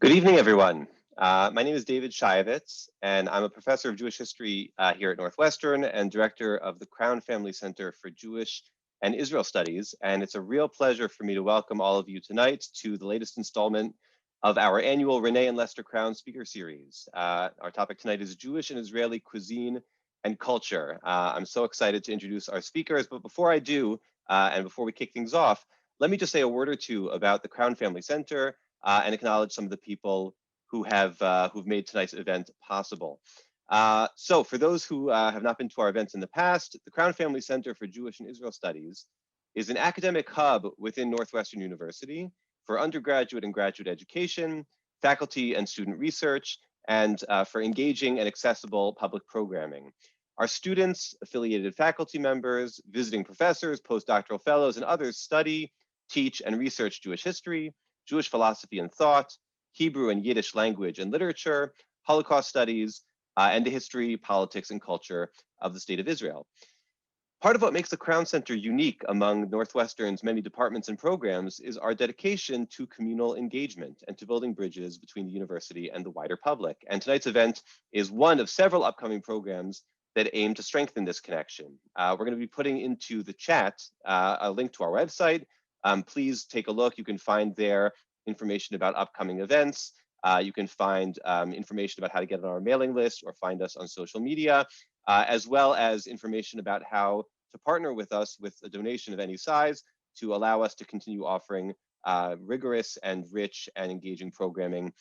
Good evening, everyone. My name is David Shayevitz, and I'm a professor of Jewish history here at Northwestern and director of the Crown Family Center for Jewish and Israel Studies. And it's a real pleasure for me to welcome all of you tonight to the latest installment of our annual Renee and Lester Crown Speaker Series. Our topic tonight is Jewish and Israeli cuisine and culture. I'm so excited to introduce our speakers, but before I do, and before we kick things off, let me just say a word or two about the Crown Family Center and acknowledge some of the people who have who've made tonight's event possible. So for those who have not been to our events in the past, the Crown Family Center for Jewish and Israel Studies is an academic hub within Northwestern University for undergraduate and graduate education, faculty and student research, and for engaging and accessible public programming. Our students, affiliated faculty members, visiting professors, postdoctoral fellows, and others study, teach, and research Jewish history, Jewish philosophy and thought, Hebrew and Yiddish language and literature, Holocaust studies, and the history, politics, and culture of the State of Israel. Part of what makes the Crown Center unique among Northwestern's many departments and programs is our dedication to communal engagement and to building bridges between the university and the wider public. And tonight's event is one of several upcoming programs that aim to strengthen this connection. We're going to be putting into the chat a link to our website. Please take a look. You can find there information about upcoming events. You can find information about how to get on our mailing list or find us on social media, as well as information about how to partner with us with a donation of any size to allow us to continue offering rigorous and rich and engaging programming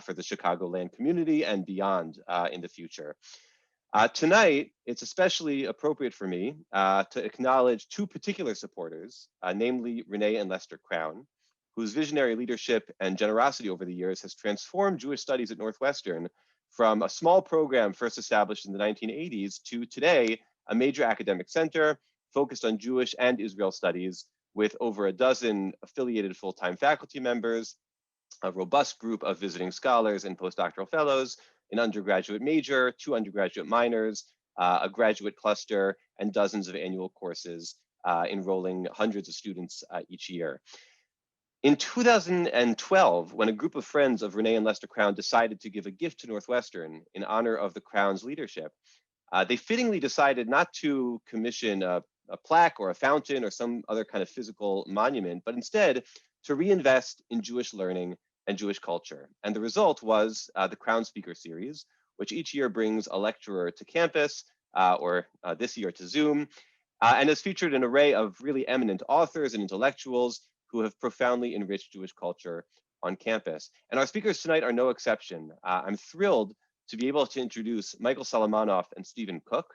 for the Chicagoland community and beyond in the future. Tonight, it's especially appropriate for me to acknowledge two particular supporters, namely Renee and Lester Crown, whose visionary leadership and generosity over the years has transformed Jewish studies at Northwestern from a small program first established in the 1980s to today, a major academic center focused on Jewish and Israel studies with over a dozen affiliated full-time faculty members, a robust group of visiting scholars and postdoctoral fellows, an undergraduate major, 2 undergraduate minors, a graduate cluster, and dozens of annual courses enrolling hundreds of students each year. In 2012, when a group of friends of Renee and Lester Crown decided to give a gift to Northwestern in honor of the Crown's leadership, they fittingly decided not to commission a plaque or a fountain or some other kind of physical monument, but instead to reinvest in Jewish learning and Jewish culture. And the result was the Crown Speaker Series, which each year brings a lecturer to campus, or this year to Zoom, and has featured an array of really eminent authors and intellectuals who have profoundly enriched Jewish culture on campus. And our speakers tonight are no exception. I'm thrilled to be able to introduce Michael Salamanov and Stephen Cook,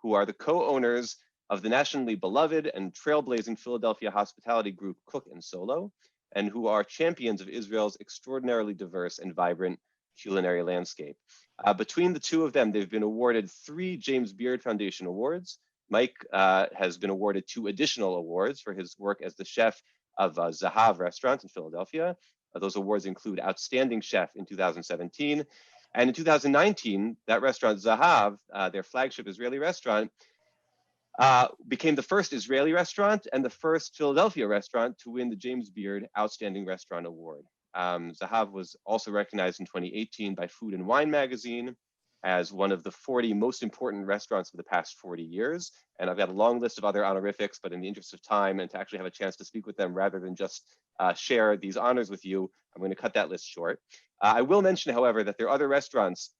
who are the co-owners of the nationally beloved and trailblazing Philadelphia hospitality group Cook and Solo, and who are champions of Israel's extraordinarily diverse and vibrant culinary landscape. Between the two of them, they've been awarded 3 James Beard Foundation awards. Mike has been awarded 2 additional awards for his work as the chef of Zahav restaurant in Philadelphia. Those awards include Outstanding Chef in 2017. And in 2019, that restaurant, Zahav, their flagship Israeli restaurant, became the first Israeli restaurant and the first Philadelphia restaurant to win the James Beard Outstanding Restaurant Award. Zahav was also recognized in 2018 by Food and Wine magazine as one of the 40 most important restaurants of the past 40 years. And I've got a long list of other honorifics, but in the interest of time and to actually have a chance to speak with them rather than just share these honors with you, I'm going to cut that list short. I will mention, however, that their other restaurants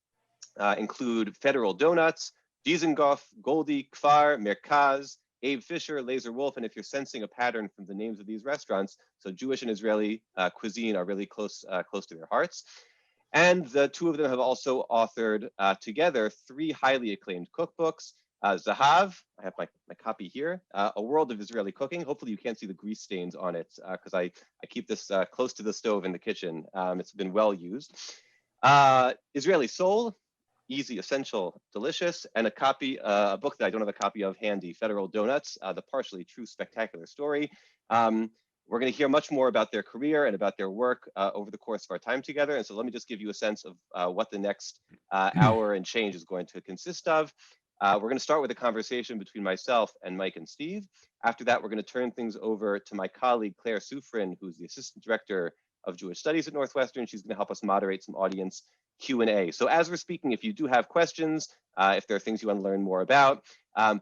include Federal Donuts, Dizengoff, Goldie, Kfar, Merkaz, Abe Fisher, Laser Wolf, and if you're sensing a pattern from the names of these restaurants, so Jewish and Israeli cuisine are really close to their hearts. And the two of them have also authored together 3 highly acclaimed cookbooks. Zahav, I have my copy here, A World of Israeli Cooking. Hopefully you can't see the grease stains on it because I keep this close to the stove in the kitchen. It's been well used. Israeli Soul, Easy, Essential, Delicious, and a book that I don't have a copy of handy, Federal Donuts, The Partially True Spectacular Story. We're going to hear much more about their career and about their work over the course of our time together. And so let me just give you a sense of what the next hour and change is going to consist of. We're going to start with a conversation between myself and Mike and Steve. After that, we're going to turn things over to my colleague, Claire Sufrin, who's the Assistant Director of Jewish Studies at Northwestern. She's going to help us moderate some audience Q&A. So as we're speaking, if you do have questions, if there are things you want to learn more about,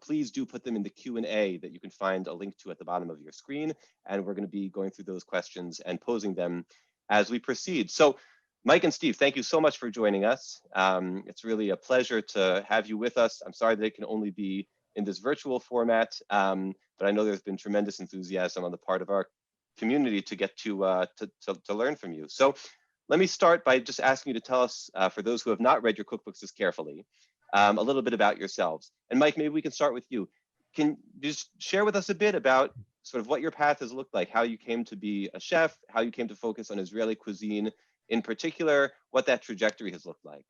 please do put them in the Q&A that you can find a link to at the bottom of your screen. And we're going to be going through those questions and posing them as we proceed. So Mike and Steve, thank you so much for joining us. It's really a pleasure to have you with us. I'm sorry that it can only be in this virtual format, but I know there's been tremendous enthusiasm on the part of our community to get to learn from you. So let me start by just asking you to tell us, for those who have not read your cookbooks as carefully, a little bit about yourselves. And Mike, maybe we can start with you. Can you just share with us a bit about sort of what your path has looked like, how you came to be a chef, how you came to focus on Israeli cuisine in particular, what that trajectory has looked like?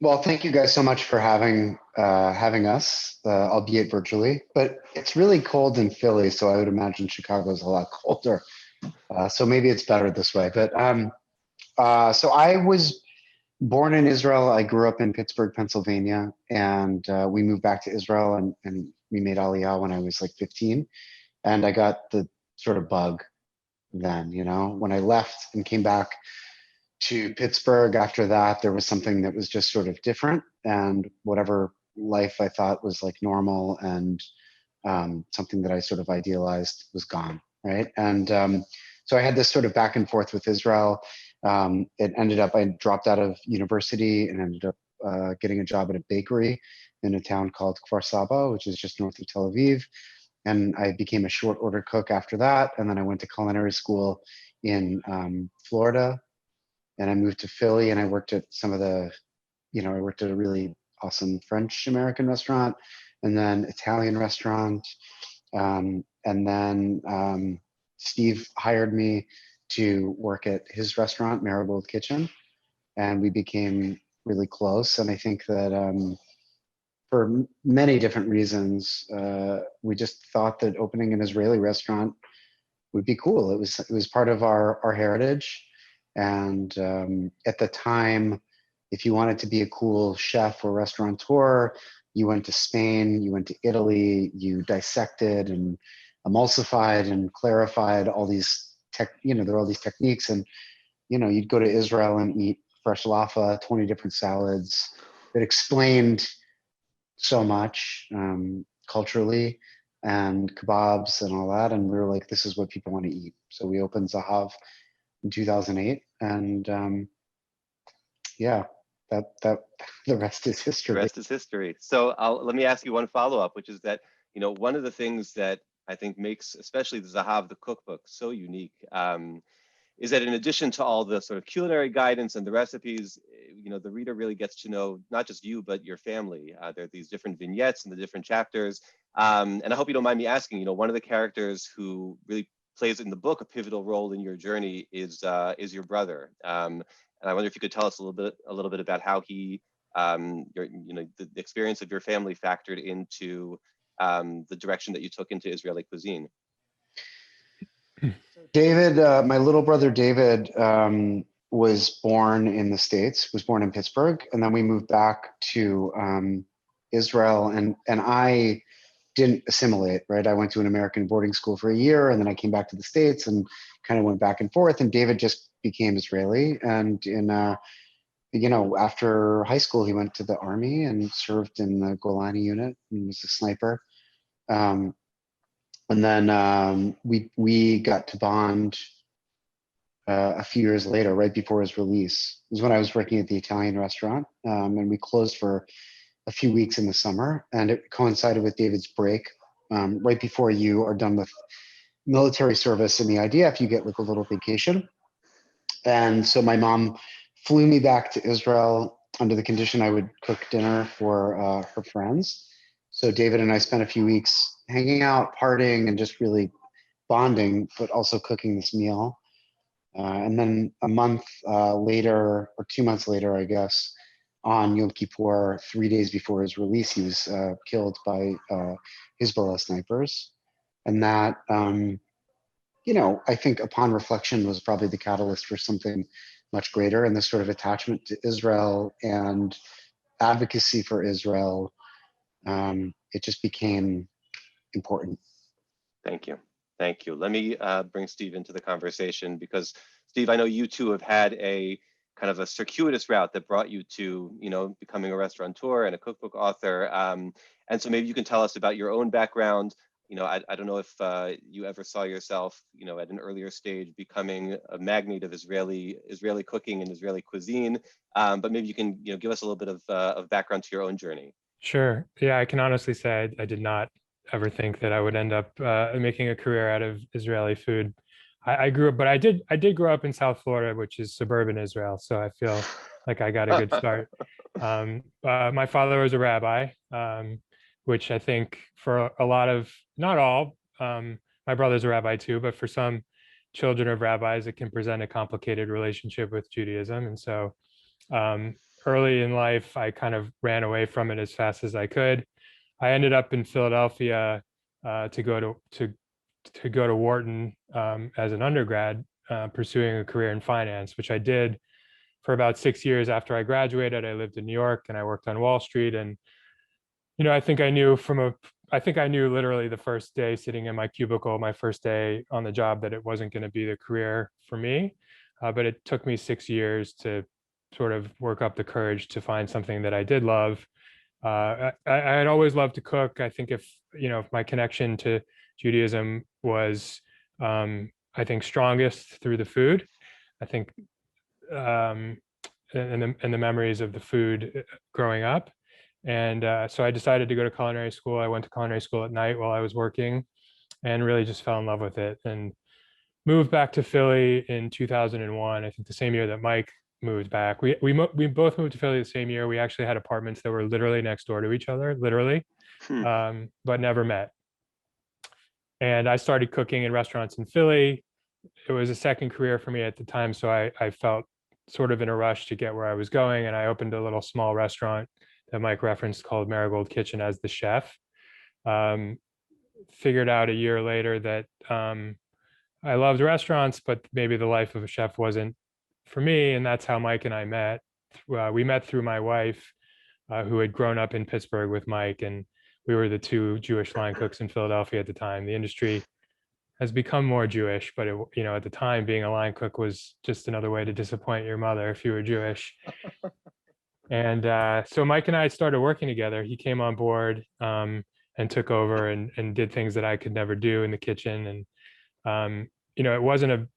Well, thank you guys so much for having us, albeit virtually. But it's really cold in Philly, so I would imagine Chicago is a lot colder. So maybe it's better this way. But so I was born in Israel. I grew up in Pittsburgh, Pennsylvania, and we moved back to Israel, and we made Aliyah when I was like 15. And I got the sort of bug then, you know, when I left and came back to Pittsburgh after that, there was something that was just sort of different, and whatever life I thought was like normal and something that I sort of idealized was gone, right? And so I had this sort of back and forth with Israel. It ended up, I dropped out of university and ended up getting a job at a bakery in a town called Kfar Saba, which is just north of Tel Aviv. And I became a short order cook after that. And then I went to culinary school in Florida. And I moved to Philly and I worked at some of the, you know, I worked at a really awesome French American restaurant and then Italian restaurant. And then Steve hired me to work at his restaurant, Marigold Kitchen. And we became really close. And I think that for many different reasons, we just thought that opening an Israeli restaurant would be cool. It was part of our heritage. And at the time, if you wanted to be a cool chef or restaurateur, you went to Spain, you went to Italy, you dissected and emulsified and clarified all these there are all these techniques. And, you know, you'd go to Israel and eat fresh laffa, 20 different salads that explained so much culturally, and kebabs and all that. And we were like, this is what people want to eat. So we opened Zahav in 2008, and yeah, that the rest is history. The rest is history. So let me ask you one follow-up, which is that, you know, one of the things that I think makes especially the Zahav, the cookbook, so unique is that in addition to all the sort of culinary guidance and the recipes, you know, the reader really gets to know not just you, but your family. There are these different vignettes and the different chapters. And I hope you don't mind me asking, you know, one of the characters who really plays in the book a pivotal role in your journey is your brother. And I wonder if you could tell us a little bit about how he, the experience of your family factored into the direction that you took into Israeli cuisine. David, my little brother David, was born in the States, was born in Pittsburgh, and then we moved back to Israel, and I didn't assimilate, right? I went to an American boarding school for a year, and then I came back to the States and kind of went back and forth, and David just became Israeli. And after high school, he went to the army and served in the Golani unit and was a sniper. And then we got to bond a few years later, right before his release. It was when I was working at the Italian restaurant, and we closed for a few weeks in the summer, and it coincided with David's break, right before you are done with military service in the IDF, you get like a little vacation. And so my mom flew me back to Israel under the condition I would cook dinner for her friends. So David and I spent a few weeks hanging out, partying, and just really bonding, but also cooking this meal. And then a month later, or 2 months later, I guess, on Yom Kippur, 3 days before his release, he was killed by Hezbollah snipers. And that, I think upon reflection was probably the catalyst for something much greater. And this sort of attachment to Israel and advocacy for Israel, it just became important. Thank you. Thank you. Let me bring Steve into the conversation because Steve, I know you two have had a kind of a circuitous route that brought you to, becoming a restaurateur and a cookbook author. And so maybe you can tell us about your own background. I don't know if you ever saw yourself, at an earlier stage becoming a magnate of Israeli cooking and Israeli cuisine. But maybe you can, give us a little bit of background to your own journey. Sure. Yeah, I can honestly say I did not ever think that I would end up making a career out of Israeli food. I grew up, but I did grow up in South Florida, which is suburban Israel. So I feel like I got a good start. My father was a rabbi, which I think for a lot of, not all, my brother's a rabbi too, but for some children of rabbis, it can present a complicated relationship with Judaism. And so early in life, I kind of ran away from it as fast as I could. I ended up in Philadelphia to go to Wharton as an undergrad, pursuing a career in finance, which I did for about 6 years after I graduated. I lived in New York and I worked on Wall Street. And I think I knew literally the first day sitting in my cubicle, my first day on the job, that it wasn't going to be the career for me. But it took me 6 years to sort of work up the courage to find something that I did love. I had always loved to cook. I think if my connection to Judaism was, I think, strongest through the food. I think, and the memories of the food growing up. And so I decided to go to culinary school. I went to culinary school at night while I was working, and really just fell in love with it. And moved back to Philly in 2001. I think the same year that Mike moved back. We both moved to Philly the same year. We actually had apartments that were literally next door to each other, literally, but never met. And I started cooking in restaurants in Philly. It was a second career for me at the time, so I felt sort of in a rush to get where I was going, and I opened a little small restaurant that Mike referenced called Marigold Kitchen as the chef. Figured out a year later that I loved restaurants, but maybe the life of a chef wasn't for me. And that's how Mike and I met. We met through my wife, who had grown up in Pittsburgh with Mike, and we were the two Jewish line cooks in Philadelphia at the time. The industry has become more Jewish, but at the time, being a line cook was just another way to disappoint your mother if you were Jewish. And so Mike and I started working together. He came on board and took over and did things that I could never do in the kitchen. And it wasn't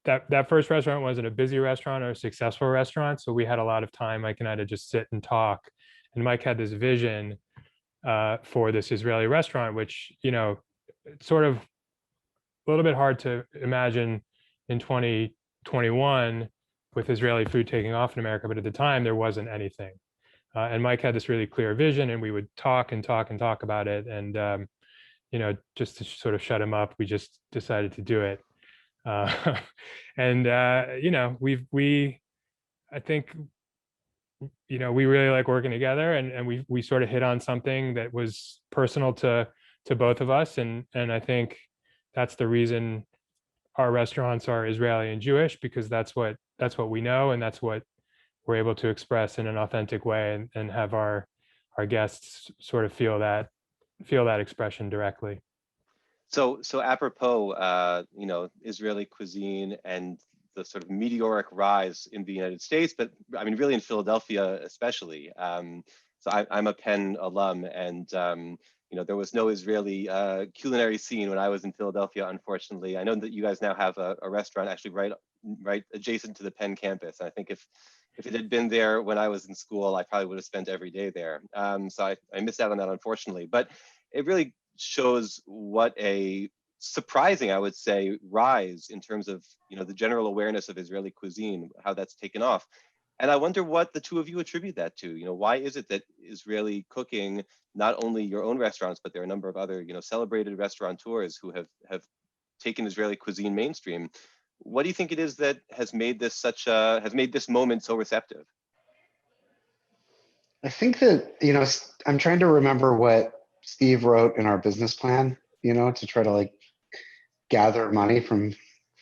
that first restaurant wasn't a busy restaurant or a successful restaurant. So we had a lot of time, Mike and I, to just sit and talk. And Mike had this vision for this Israeli restaurant, which, it's sort of a little bit hard to imagine in 2021 with Israeli food taking off in America. But at the time, there wasn't anything. And Mike had this really clear vision, and we would talk and talk and talk about it. And, just to sort of shut him up, we just decided to do it. And I think, we really like working together, and we sort of hit on something that was personal to both of us. And I think that's the reason our restaurants are Israeli and Jewish, because that's what we know, and that's what we're able to express in an authentic way, and have our guests sort of feel that expression directly. So apropos, Israeli cuisine and the sort of meteoric rise in the United States, but I mean, really in Philadelphia especially. So I'm a Penn alum, and there was no Israeli culinary scene when I was in Philadelphia, unfortunately. I know that you guys now have a restaurant actually right adjacent to the Penn campus. And I think if it had been there when I was in school, I probably would have spent every day there. So I missed out on that, unfortunately. But it really shows what a surprising, I would say, rise in terms of the general awareness of Israeli cuisine, how that's taken off. And I wonder what the two of you attribute that to. Why is it that Israeli cooking, not only your own restaurants, but there are a number of other celebrated restaurateurs who have taken Israeli cuisine mainstream. What do you think it is that has made this moment so receptive? I think that, I'm trying to remember what Steve wrote in our business plan, to try to gather money from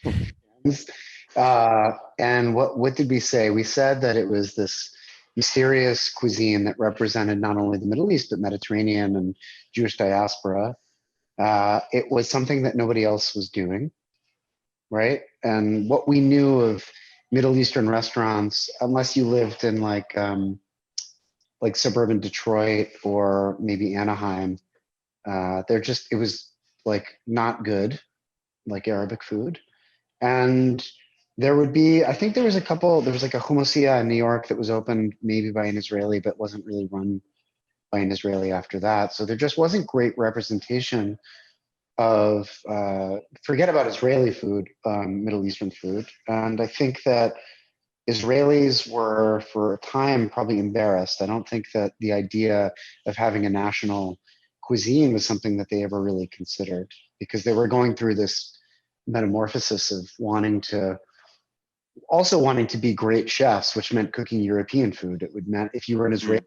friends. And what did we say? We said that it was this mysterious cuisine that represented not only the Middle East, but Mediterranean and Jewish diaspora. It was something that nobody else was doing, right? And what we knew of Middle Eastern restaurants, unless you lived in like suburban Detroit or maybe Anaheim, it was like not good, like Arabic food. And there would be, I think there was like a hummusia in New York that was opened maybe by an Israeli, but wasn't really run by an Israeli after that. So there just wasn't great representation of, forget about Israeli food, Middle Eastern food. And I think that Israelis were, for a time, probably embarrassed. I don't think that the idea of having a national cuisine was something that they ever really considered, because they were going through this metamorphosis of wanting to be great chefs, which meant cooking European food. It would meant if you were an Israeli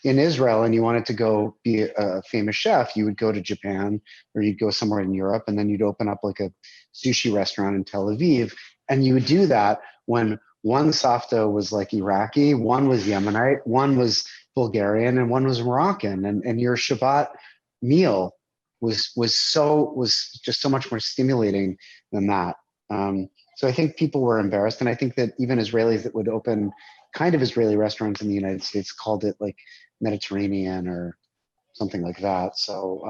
in Israel and you wanted to go be a famous chef, you would go to Japan or you'd go somewhere in Europe, and then you'd open up like a sushi restaurant in Tel Aviv. And you would do that when one safta was like Iraqi, one was Yemenite, one was Bulgarian, and one was Moroccan. And your Shabbat meal was just so much more stimulating than that. So I think people were embarrassed. And I think that even Israelis that would open kind of Israeli restaurants in the United States called it like Mediterranean or something like that. So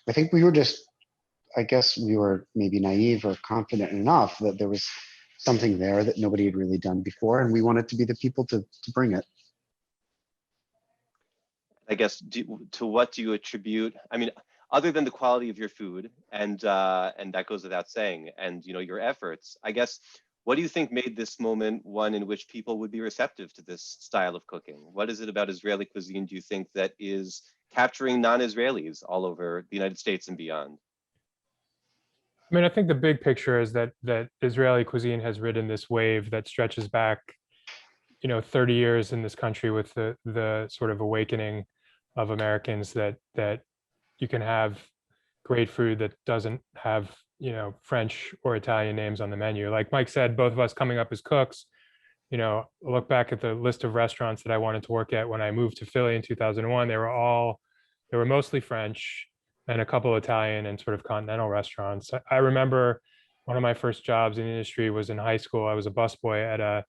I think I guess we were maybe naive or confident enough that there was something there that nobody had really done before. And we wanted to be the people to bring it. I guess, to what do you attribute, I mean, other than the quality of your food, and that goes without saying, and your efforts, I guess, what do you think made this moment one in which people would be receptive to this style of cooking? What is it about Israeli cuisine, do you think, that is capturing non-Israelis all over the United States and beyond? I mean, I think the big picture is that Israeli cuisine has ridden this wave that stretches back, 30 years in this country, with the sort of awakening of Americans that you can have great food that doesn't have French or Italian names on the menu. Like Mike said, both of us coming up as cooks, look back at the list of restaurants that I wanted to work at when I moved to Philly in 2001. They were mostly French and a couple Italian and sort of continental restaurants. I remember one of my first jobs in the industry was in high school. I was a busboy at a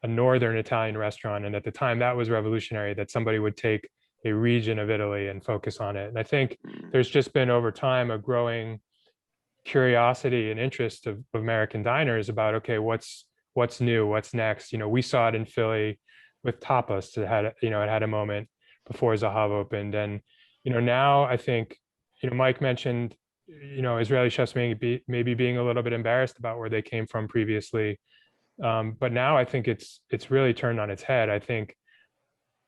northern Italian restaurant, and at the time that was revolutionary, that somebody would take a region of Italy and focus on it. And I think there's just been over time a growing curiosity and interest of American diners about, okay, what's new, what's next. We saw it in Philly with tapas. It had a moment before Zahav opened, and now I think Mike mentioned Israeli chefs maybe being a little bit embarrassed about where they came from previously, but now I think it's really turned on its head. I think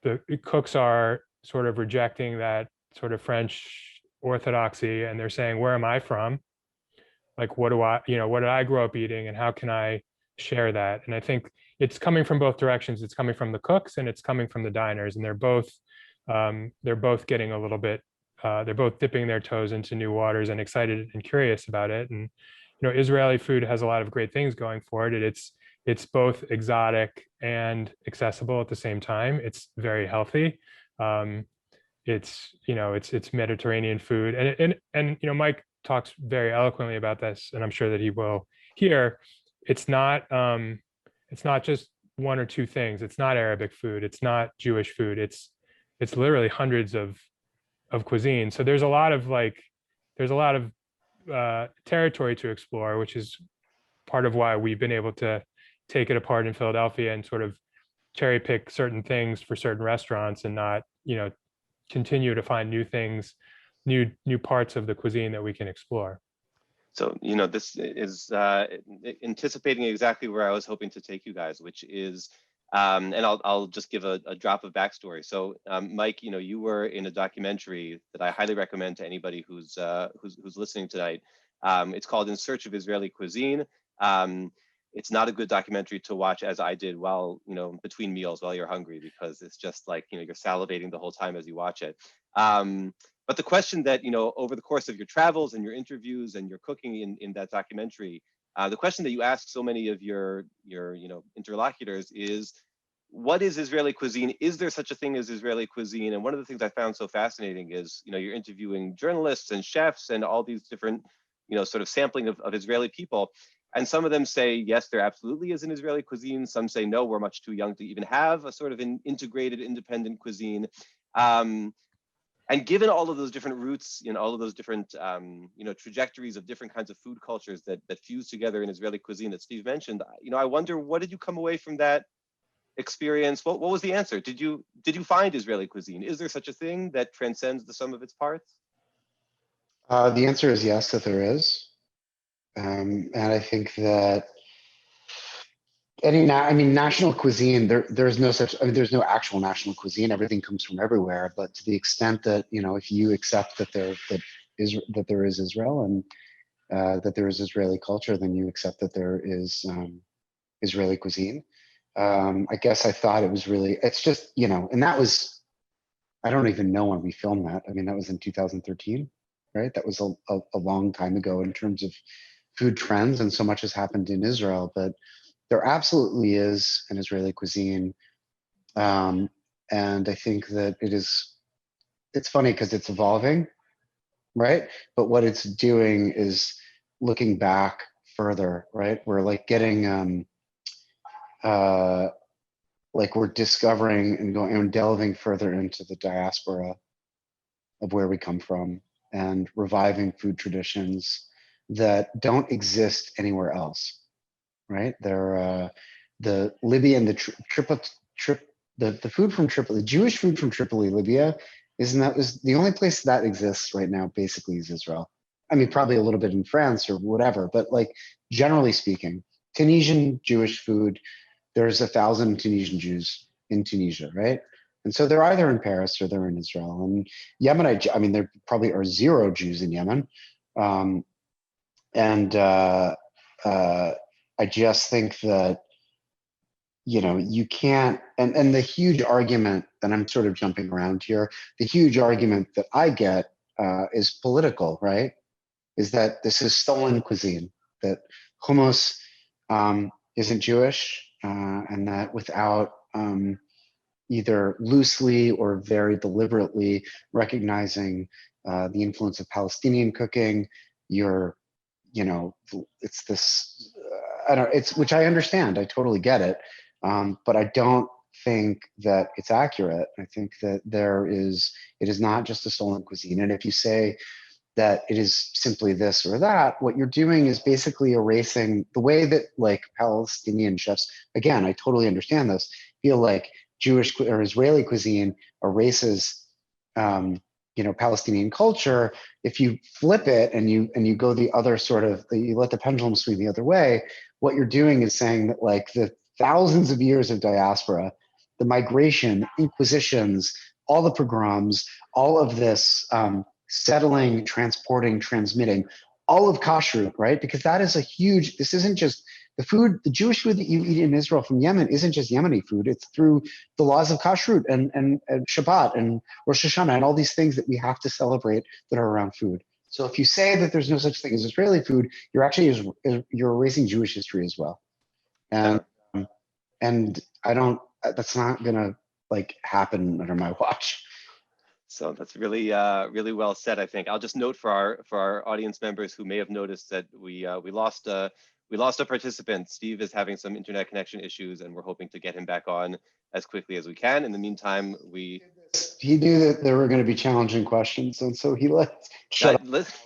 the cooks are sort of rejecting that sort of French orthodoxy, and they're saying, where am I from? Like, what did I grow up eating, and how can I share that? And I think it's coming from both directions. It's coming from the cooks and it's coming from the diners, and they're both getting a little bit, they're both dipping their toes into new waters and excited and curious about it. And Israeli food has a lot of great things going for it. It's both exotic and accessible at the same time. It's very healthy. It's Mediterranean food, and Mike talks very eloquently about this, and I'm sure that he will here. It's not just one or two things. It's not Arabic food. It's not Jewish food. It's literally hundreds of cuisine. So there's a lot of territory to explore, which is part of why we've been able to take it apart in Philadelphia and sort of cherry pick certain things for certain restaurants, and not continue to find new things, new parts of the cuisine that we can explore. So, this is anticipating exactly where I was hoping to take you guys, which is, and I'll just give a drop of backstory. So, Mike, you were in a documentary that I highly recommend to anybody who's listening tonight. It's called In Search of Israeli Cuisine. It's not a good documentary to watch, as I did, while between meals, while you're hungry, because it's just like you're salivating the whole time as you watch it. But the question that over the course of your travels and your interviews and your cooking in that documentary, the question that you ask so many of your interlocutors is, what is Israeli cuisine? Is there such a thing as Israeli cuisine? And one of the things I found so fascinating is, you're interviewing journalists and chefs and all these different, sort of sampling of Israeli people. And some of them say, yes, there absolutely is an Israeli cuisine. Some say, no, we're much too young to even have a sort of an integrated, independent cuisine. And given all of those different roots, all of those different, trajectories of different kinds of food cultures that fuse together in Israeli cuisine that Steve mentioned, I wonder, what did you come away from that experience? What was the answer? Did you find Israeli cuisine? Is there such a thing that transcends the sum of its parts? The answer is yes, that there is. And I think that national cuisine, there's no such, there's no actual national cuisine. Everything comes from everywhere. But to the extent that, if you accept that there is Israel and that there is Israeli culture, then you accept that there is Israeli cuisine. I guess I thought it was really, it's just, and that was, I don't even know when we filmed that. I mean, that was in 2013, right? That was a long time ago in terms of food trends, and so much has happened in Israel, but there absolutely is an Israeli cuisine. And I think that it's funny because it's evolving, right? But what it's doing is looking back further, right? We're like getting, like we're discovering and going and delving further into the diaspora of where we come from and reviving food traditions that don't exist anywhere else, right? They're the Libyan, the food from Tripoli, the Jewish food from Tripoli, Libya, is the only place that exists right now. Basically, is Israel. I mean, probably a little bit in France or whatever, but like generally speaking, Tunisian Jewish food. There's 1,000 Tunisian Jews in Tunisia, right? And so they're either in Paris or they're in Israel. And Yemen, I mean, there probably are 0 Jews in Yemen. I just think that, you can't, and the huge argument, and I'm sort of jumping around here, the huge argument that I get is political, right? Is that this is stolen cuisine, that hummus isn't Jewish, and that without either loosely or very deliberately recognizing the influence of Palestinian cooking, it's this, which I understand, I totally get it, but I don't think that it's accurate. I think that it is not just a stolen cuisine. And if you say that it is simply this or that, what you're doing is basically erasing the way that like Palestinian chefs, again, I totally understand this, feel like Jewish or Israeli cuisine erases Palestinian culture. If you flip it and you go the other sort of, you let the pendulum swing the other way, what you're doing is saying that like the thousands of years of diaspora, the migration, inquisitions, all the pogroms, all of this settling, transporting, transmitting, all of kashrut, right? Because that is this isn't just the food, the Jewish food that you eat in Israel from Yemen isn't just Yemeni food. It's through the laws of kashrut and Shabbat and Rosh Hashanah and all these things that we have to celebrate that are around food. So if you say that there's no such thing as Israeli food, you're actually you're erasing Jewish history as well. And I don't, that's not gonna like happen under my watch. So that's really, really well said. I think I'll just note for our audience members who may have noticed that we lost a participant. Steve is having some internet connection issues, and we're hoping to get him back on as quickly as we can. In the meantime, he knew that there were going to be challenging questions, and so he shut up.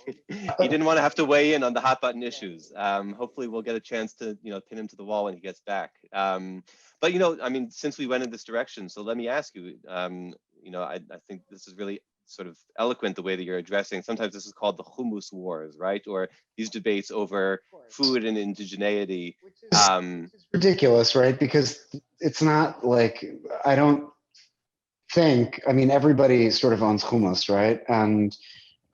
He didn't want to have to weigh in on the hot button issues. Hopefully, we'll get a chance to pin him to the wall when he gets back. But I mean, since we went in this direction, so let me ask you. I think this is really sort of eloquent the way that you're addressing. Sometimes this is called the Hummus Wars, right? Or these debates over food and indigeneity. Which is ridiculous, right? Because it's not like, I don't think, I mean, everybody sort of owns hummus, right? And,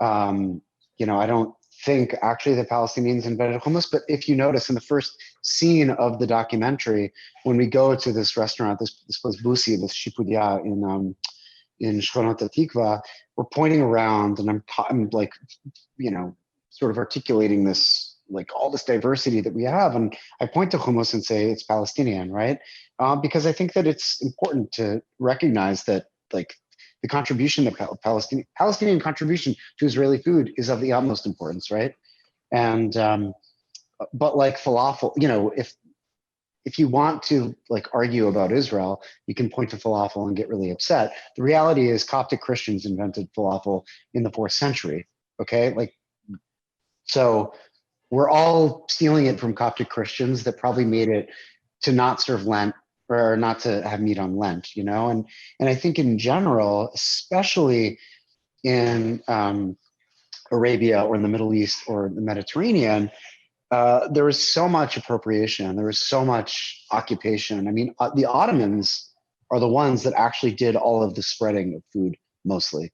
I don't think actually the Palestinians invented hummus, but if you notice in the first scene of the documentary, when we go to this restaurant, this place Busi, this Shipudia in Shchonot Tikva, we're pointing around and I'm like, sort of articulating this like all this diversity that we have. And I point to hummus and say it's Palestinian, right? Because I think that it's important to recognize that like the contribution that Palestinian contribution to Israeli food is of the utmost importance, right? And but like falafel, you know, if you want to like argue about Israel, you can point to falafel and get really upset. The reality is Coptic Christians invented falafel in the 4th century. Okay, like so we're all stealing it from Coptic Christians that probably made it to not serve Lent or not to have meat on Lent, you know? And I think in general, especially in Arabia or in the Middle East or the Mediterranean, there was so much appropriation. There was so much occupation. I mean, the Ottomans are the ones that actually did all of the spreading of food mostly.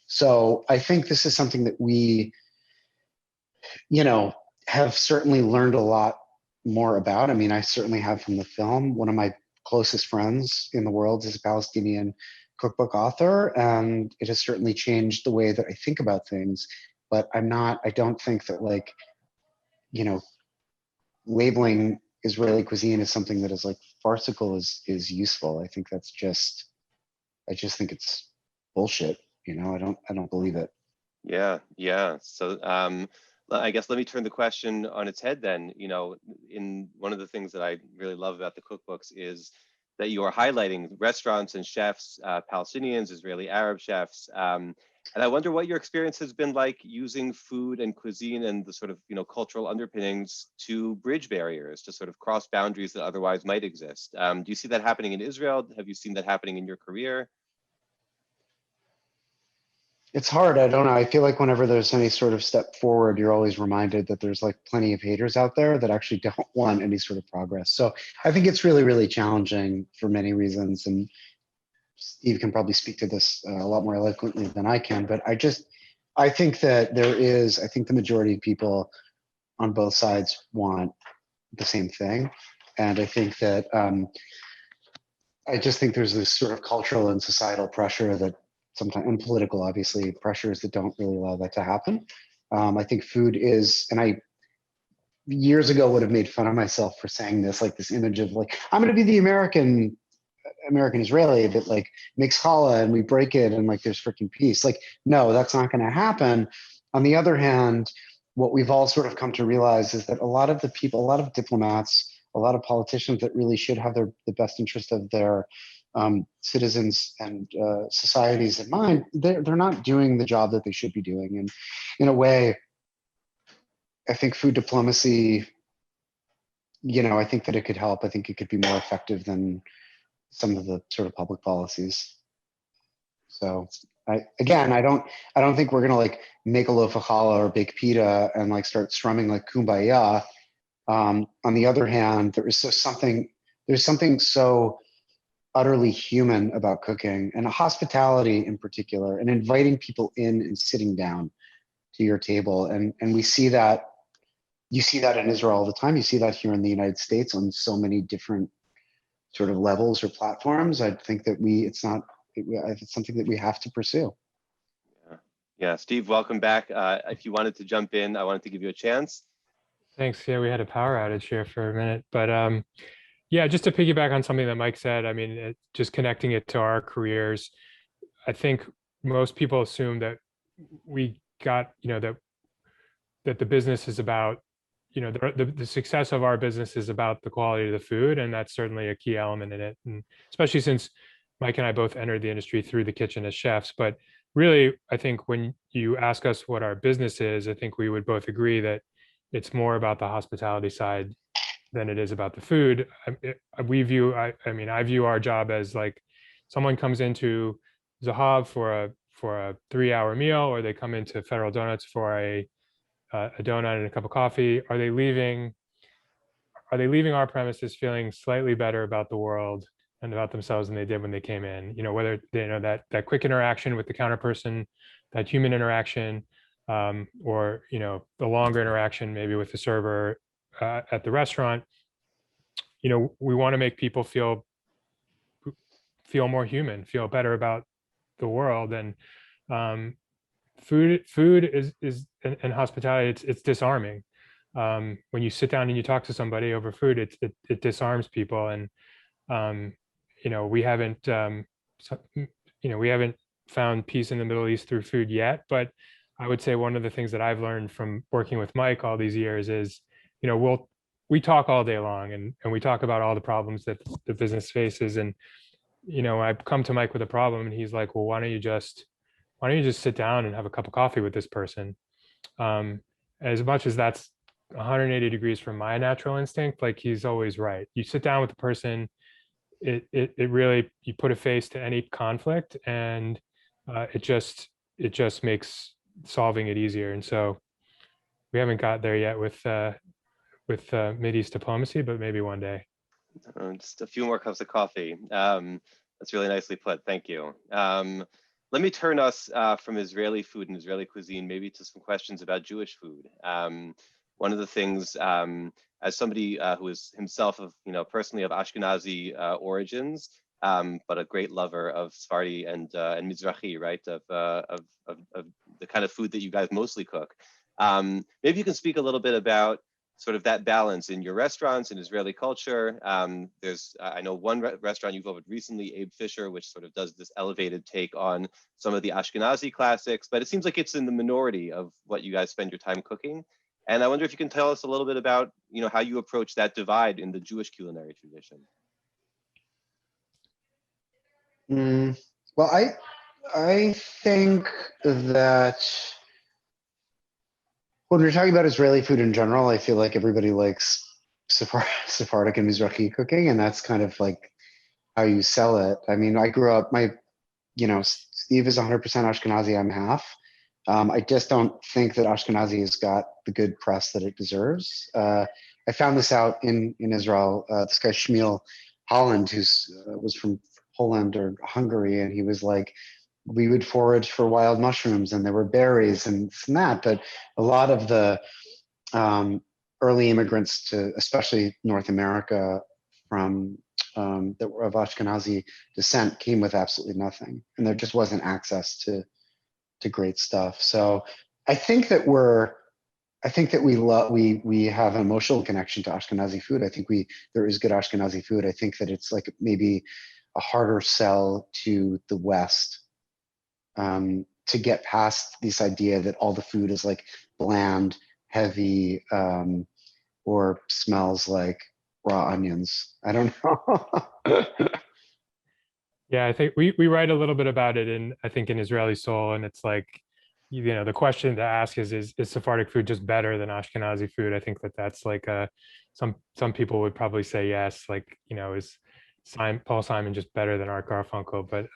So I think this is something that we, you know, have certainly learned a lot more about. I mean, I certainly have from the film. One of my closest friends in the world is a Palestinian cookbook author, and it has certainly changed the way that I think about things. But I don't think that like, you know, labeling Israeli cuisine as something that is like farcical is useful. I think that's just, I just think it's bullshit. You know, I don't believe it. Yeah. So I guess let me turn the question on its head then. You know, in one of the things that I really love about the cookbooks is that you are highlighting restaurants and chefs, Palestinians, Israeli Arab chefs. And I wonder what your experience has been like using food and cuisine and the sort of, you know, cultural underpinnings to bridge barriers, to sort of cross boundaries that otherwise might exist. Do you see that happening in Israel? Have you seen that happening in your career? It's hard. I don't know. I feel like whenever there's any sort of step forward, you're always reminded that there's like plenty of haters out there that actually don't want any sort of progress. So I think it's really, really challenging for many reasons. And Steve can probably speak to this a lot more eloquently than I can. But I think that I think the majority of people on both sides want the same thing. And I think that, I just think there's this sort of cultural and societal pressure that sometimes, and political, obviously, pressures that don't really allow that to happen. I think food is, and I years ago would have made fun of myself for saying this, like this image of like, I'm going to be the American Israeli that like makes challah and we break it and like there's freaking peace. Like, no, that's not going to happen. On the other hand, what we've all sort of come to realize is that a lot of the people, a lot of diplomats, a lot of politicians that really should have the best interest of their citizens and societies in mind, they're not doing the job that they should be doing. And in a way, I think food diplomacy, you know, I think that it could help. I think it could be more effective than some of the sort of public policies. So I don't think we're gonna like make a loaf of challah or bake pita and like start strumming like kumbaya. On the other hand, there's something so utterly human about cooking and hospitality in particular, and inviting people in and sitting down to your table. And we see that, you see that in Israel all the time. You see that here in the United States on so many different sort of levels or platforms. I think that it's something that we have to pursue. Yeah, Steve, welcome back. If you wanted to jump in, I wanted to give you a chance. Thanks. Yeah, we had a power outage here for a minute, but yeah, just to piggyback on something that Mike said, I mean, just connecting it to our careers, I think most people assume that we got, you know, that the business is about, you know, the success of our business is about the quality of the food, and that's certainly a key element in it. And especially since Mike and I both entered the industry through the kitchen as chefs. But really, I think when you ask us what our business is, I think we would both agree that it's more about the hospitality side than it is about the food. I view our job as like someone comes into Zahav for a 3-hour meal, or they come into Federal Donuts for a donut and a cup of coffee. Are they leaving our premises feeling slightly better about the world and about themselves than they did when they came in? You know, whether they, you know, that quick interaction with the counter person, that human interaction, or, you know, the longer interaction maybe with the server at the restaurant. You know, we want to make people feel more human, feel better about the world. And food is and hospitality, it's disarming. when you sit down and you talk to somebody over food, it disarms people. And you know, we haven't we haven't found peace in the Middle East through food yet, but I would say one of the things that I've learned from working with Mike all these years is, you know, we talk all day long, and we talk about all the problems that the business faces. And, you know, I come to Mike with a problem and he's like, well, why don't you just sit down and have a cup of coffee with this person? As much as that's 180 degrees from my natural instinct, like, he's always right. You sit down with the person, it really, you put a face to any conflict, and it just makes solving it easier. And so we haven't got there yet with Mideast diplomacy, but maybe one day. Just a few more cups of coffee. That's really nicely put. Thank you. Let me turn us from Israeli food and Israeli cuisine maybe to some questions about Jewish food. One of the things, as somebody who is himself of, you know, personally of Ashkenazi origins, but a great lover of Sephardi and Mizrahi, right, of the kind of food that you guys mostly cook. Maybe you can speak a little bit about sort of that balance in your restaurants in Israeli culture. There's, I know one restaurant you've opened recently, Abe Fisher, which sort of does this elevated take on some of the Ashkenazi classics, but it seems like it's in the minority of what you guys spend your time cooking. And I wonder if you can tell us a little bit about, you know, how you approach that divide in the Jewish culinary tradition. Well, I think that when we're talking about Israeli food in general, I feel like everybody likes Sephardic and Mizrahi cooking, and that's kind of like how you sell it. I mean, I grew up, Steve is 100% Ashkenazi, I'm half. I just don't think that Ashkenazi has got the good press that it deserves. I found this out in Israel. This guy Shmuel Holland, who was from Poland or Hungary, and he was like, we would forage for wild mushrooms and there were berries and this and that, but a lot of the early immigrants to especially North America from that were of Ashkenazi descent came with absolutely nothing, and there just wasn't access to great stuff. So I think that we have an emotional connection to Ashkenazi food. I think there is good Ashkenazi food. I think that it's like maybe a harder sell to the West to get past this idea that all the food is like bland, heavy, or smells like raw onions. I don't know. Yeah, I think we write a little bit about it in Israeli Soul, and it's like, you know, the question to ask is Sephardic food just better than Ashkenazi food? I think that's like some people would probably say yes, like, you know, is Paul Simon just better than Art Garfunkel? But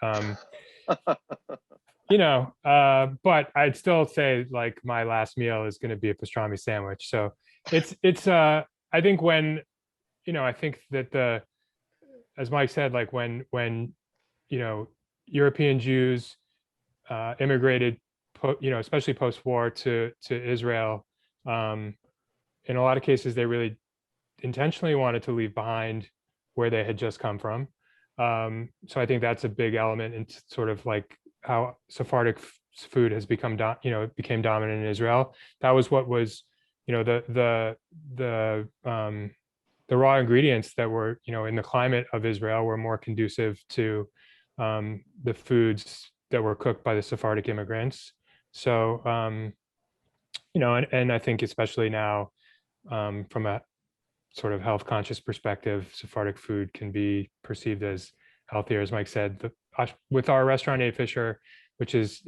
you know, but I'd still say like my last meal is going to be a pastrami sandwich. So it's I think when, you know, I think that as Mike said, like when you know, European Jews immigrated, you know, especially post-war to Israel, in a lot of cases they really intentionally wanted to leave behind where they had just come from. So I think that's a big element in sort of like how Sephardic food has become, you know, it became dominant in Israel. That was what was, you know, the raw ingredients that were, you know, in the climate of Israel were more conducive to the foods that were cooked by the Sephardic immigrants. So, you know, and I think especially now, from a sort of health conscious perspective, Sephardic food can be perceived as healthier. As Mike said, with our restaurant, A Fisher, which is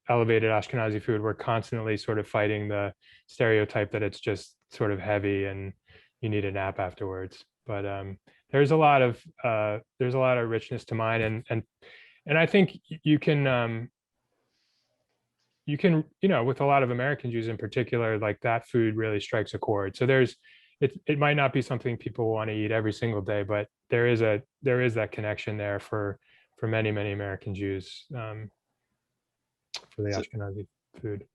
elevated Ashkenazi food, we're constantly sort of fighting the stereotype that it's just sort of heavy and you need a nap afterwards. But there's a lot of richness to mine, and I think you can, you know, with a lot of American Jews in particular, like that food really strikes a chord. So it might not be something people want to eat every single day, but there is that connection there for many American Jews, for the Ashkenazi food.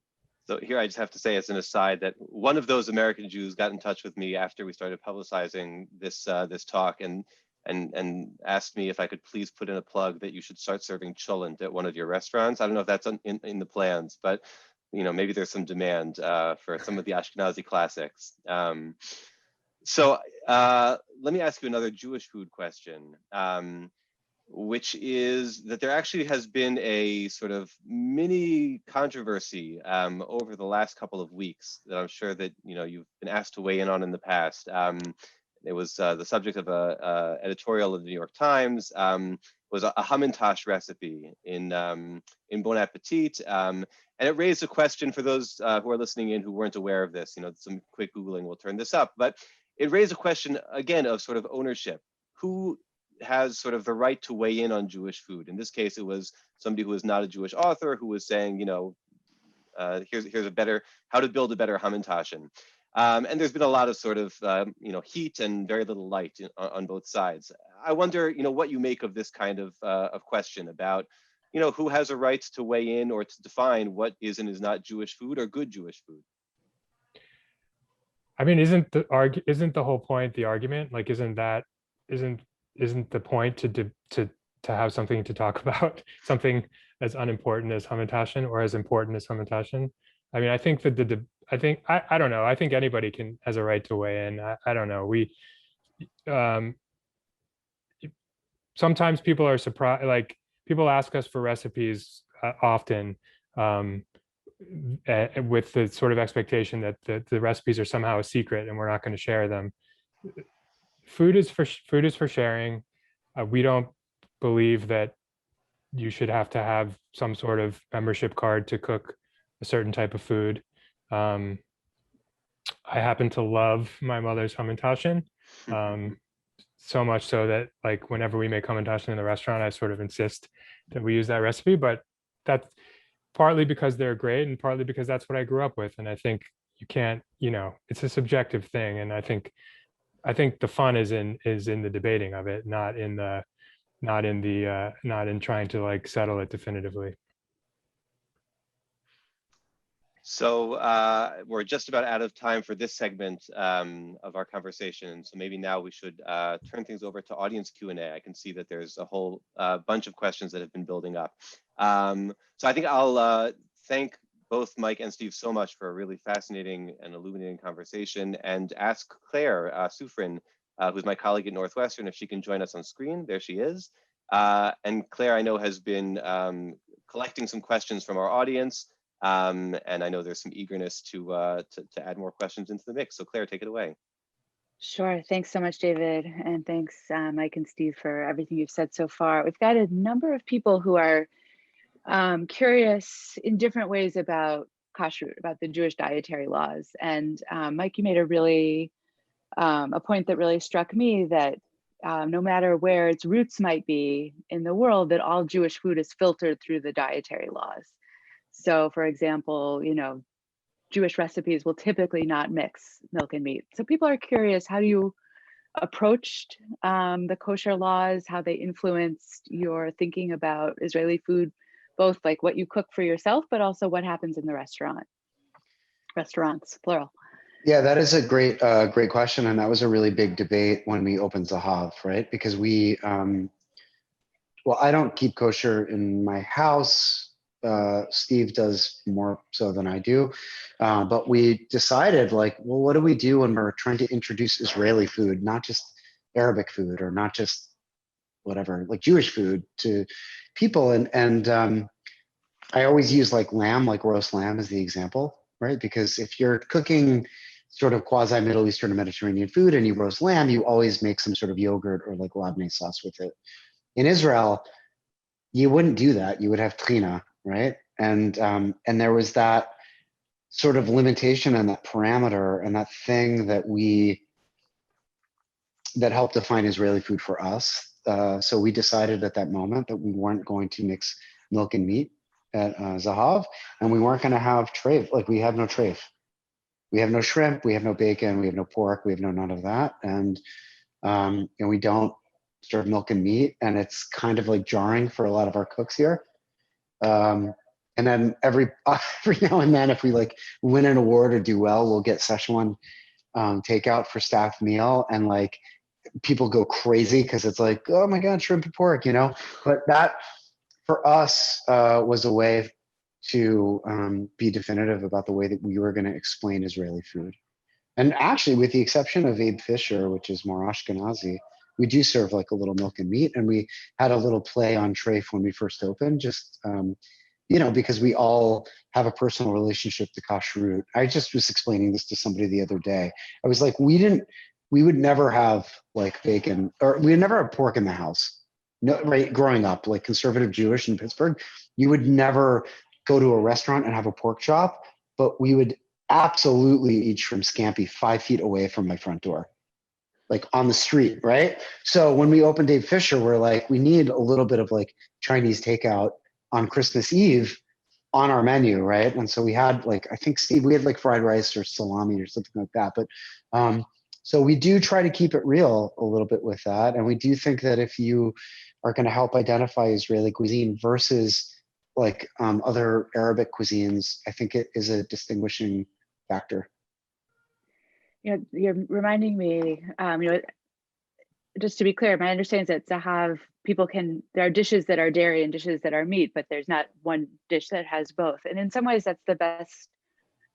So here I just have to say as an aside that one of those American Jews got in touch with me after we started publicizing this talk and asked me if I could please put in a plug that you should start serving cholent at one of your restaurants. I don't know if that's in the plans, but maybe there's some demand for some of the Ashkenazi classics. So let me ask you another Jewish food question, which is that there actually has been a sort of mini controversy over the last couple of weeks that I'm sure that you've been asked to weigh in on in the past. It was the subject of a editorial of the New York Times. Was a Hamantash recipe in Bon Appetit, and it raised a question for those who are listening in who weren't aware of this. Some quick Googling will turn this up, but it raised a question again of sort of ownership. Who has sort of the right to weigh in on Jewish food? In this case, it was somebody who was not a Jewish author who was saying, here's a better, how to build a better Hamantashen. And there's been a lot of sort of, heat and very little light on both sides. I wonder, what you make of this kind of question about, who has a right to weigh in or to define what is and is not Jewish food or good Jewish food. I mean, isn't the whole point the argument? Like, isn't the point to have something to talk about, something as unimportant as Hamantashen or as important as Hamantashen? I mean, I think that I don't know. I think anybody has a right to weigh in. I don't know. Sometimes people are surprised, like people ask us for recipes often with the sort of expectation that the recipes are somehow a secret and we're not going to share them. Food is for sharing. We don't believe that you should have to have some sort of membership card to cook a certain type of food. I happen to love my mother's Hamantashen, so much so that like whenever we make Hamantashen in the restaurant, I sort of insist that we use that recipe. But that's partly because they're great and partly because that's what I grew up with. And I think you can't, it's a subjective thing. And I think the fun is in the debating of it, not in trying to like settle it definitively. So we're just about out of time for this segment of our conversation. So maybe now we should turn things over to audience Q&A. I can see that there's a whole bunch of questions that have been building up. So I think I'll thank both Mike and Steve so much for a really fascinating and illuminating conversation, and ask Claire Sufrin, who's my colleague at Northwestern, if she can join us on screen. There she is. And Claire, I know, has been collecting some questions from our audience. And I know there's some eagerness to add more questions into the mix. So Claire, take it away. Sure. Thanks so much, David. And thanks, Mike and Steve, for everything you've said so far. We've got a number of people who are curious in different ways about kashrut, about the Jewish dietary laws. And Mike, you made a point that really struck me, that no matter where its roots might be in the world, that all Jewish food is filtered through the dietary laws. So for example, Jewish recipes will typically not mix milk and meat. So people are curious, how do you approach the kosher laws, how they influenced your thinking about Israeli food, both like what you cook for yourself, but also what happens in the restaurants, plural. Yeah, that is a great question. And that was a really big debate when we opened Zahav, right? Because I don't keep kosher in my house. Steve does more so than I do. But we decided, what do we do when we're trying to introduce Israeli food, not just Arabic food or not just whatever, like Jewish food to people? And I always use lamb, like roast lamb as the example, right? Because if you're cooking sort of quasi Middle Eastern or Mediterranean food and you roast lamb, you always make some sort of yogurt or like Lebanese sauce with it. In Israel, you wouldn't do that. You would have trina, right? And there was that sort of limitation and that parameter and that thing that helped define Israeli food for us. So we decided at that moment that we weren't going to mix milk and meat at Zahav, and we weren't going to have treif. Like, we have no treif. We have no shrimp, we have no bacon, we have no pork, we have none of that. And we don't serve milk and meat, and it's kind of like jarring for a lot of our cooks here. And then every now and then, if we win an award or do well, we'll get Szechuan takeout for staff meal, and people go crazy because it's like, oh my God, shrimp and pork, But that for us was a way to be definitive about the way that we were going to explain Israeli food. And actually, with the exception of Abe Fisher, which is more Ashkenazi, we do serve like a little milk and meat. And we had a little play on treif when we first opened, just, because we all have a personal relationship to kashrut. I just was explaining this to somebody the other day. I was like, we would never have like bacon, or we would never have pork in the house. No, right? Growing up, like conservative Jewish in Pittsburgh, you would never go to a restaurant and have a pork chop, but we would absolutely eat shrimp scampi 5 feet away from my front door, like on the street, right? So when we opened Dave Fisher, we're like, we need a little bit of like Chinese takeout on Christmas Eve on our menu, right? And so we had like, I think Steve, we had like fried rice or salami or something like that. But so we do try to keep it real a little bit with that. And we do think that if you are going to help identify Israeli cuisine versus like other Arabic cuisines, I think it is a distinguishing factor. You're reminding me, just to be clear, my understanding is that Zahav, there are dishes that are dairy and dishes that are meat, but there's not one dish that has both. And in some ways that's the best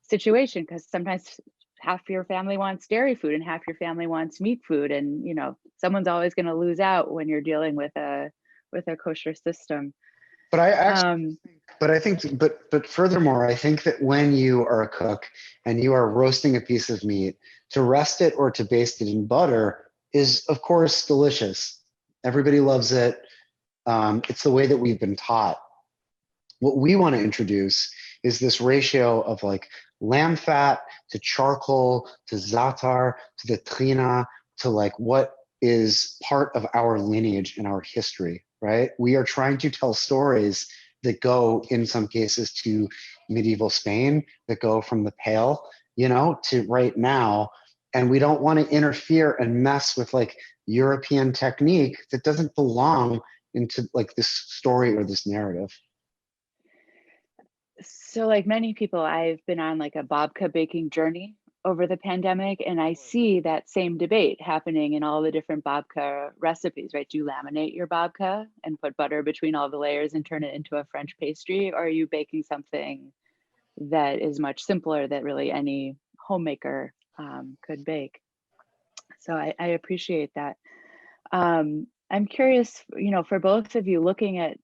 situation, because sometimes half your family wants dairy food and half your family wants meat food. And, someone's always going to lose out when you're dealing with a kosher system. But but furthermore, I think that when you are a cook and you are roasting a piece of meat, to rest it or to baste it in butter is, of course, delicious. Everybody loves it. It's the way that we've been taught. What we want to introduce is this ratio of like lamb fat to charcoal to za'atar to the trina to like what is part of our lineage and our history, right? We are trying to tell stories that go in some cases to medieval Spain, that go from the Pale, to right now. And we don't want to interfere and mess with like European technique that doesn't belong into like this story or this narrative. So like many people, I've been on like a babka baking journey over the pandemic, and I see that same debate happening in all the different babka recipes, right? Do you laminate your babka and put butter between all the layers and turn it into a French pastry? Or are you baking something that is much simpler that really any homemaker could bake? So I appreciate that. I'm curious, for both of you, looking at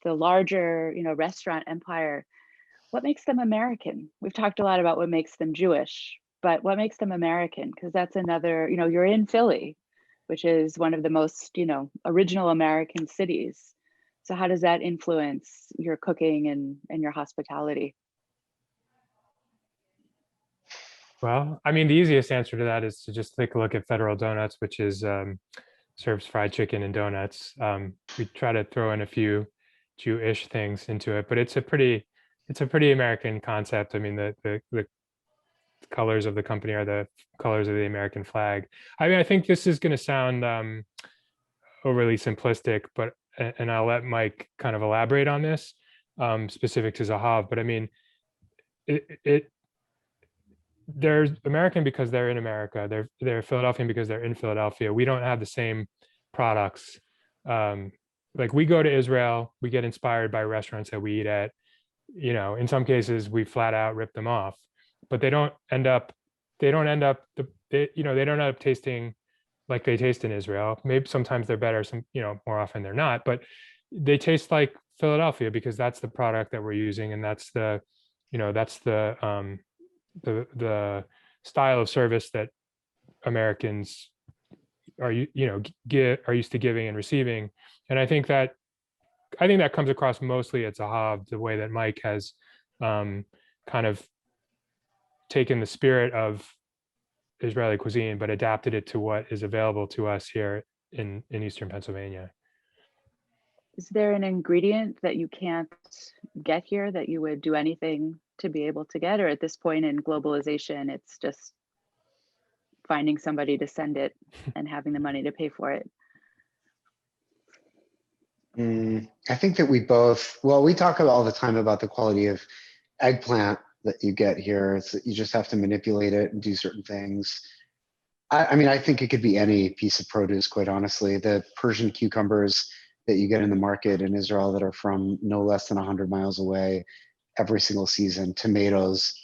the larger, restaurant empire, what makes them American? We've talked a lot about what makes them Jewish, but what makes them American? Because that's another, you're in Philly, which is one of the most, original American cities. So how does that influence your cooking and your hospitality? Well, I mean, the easiest answer to that is to just take a look at Federal Donuts, which is serves fried chicken and donuts. We try to throw in a few Jewish things into it, but it's a pretty American concept. I mean, the colors of the company are the colors of the American flag. I mean, I think this is going to sound overly simplistic, but and I'll let Mike kind of elaborate on this specific to Zahav. But I mean, they're American because they're in America. They're Philadelphian because they're in Philadelphia. We don't have the same products. Like we go to Israel, we get inspired by restaurants that we eat at. In some cases we flat out rip them off, but they don't end up tasting like they taste in Israel. Maybe sometimes they're better, more often they're not, but they taste like Philadelphia because that's the product that we're using, and that's the style of service that Americans are used to giving and receiving. And I think that comes across mostly at Zahav, the way that Mike has kind of taken the spirit of Israeli cuisine, but adapted it to what is available to us here in Eastern Pennsylvania. Is there an ingredient that you can't get here that you would do anything to be able to get? Or at this point in globalization, it's just finding somebody to send it and having the money to pay for it? I think that we talk all the time about the quality of eggplant that you get here. It's that you just have to manipulate it and do certain things. I mean, I think it could be any piece of produce, quite honestly. The Persian cucumbers that you get in the market in Israel that are from no less than 100 miles away, every single season. Tomatoes,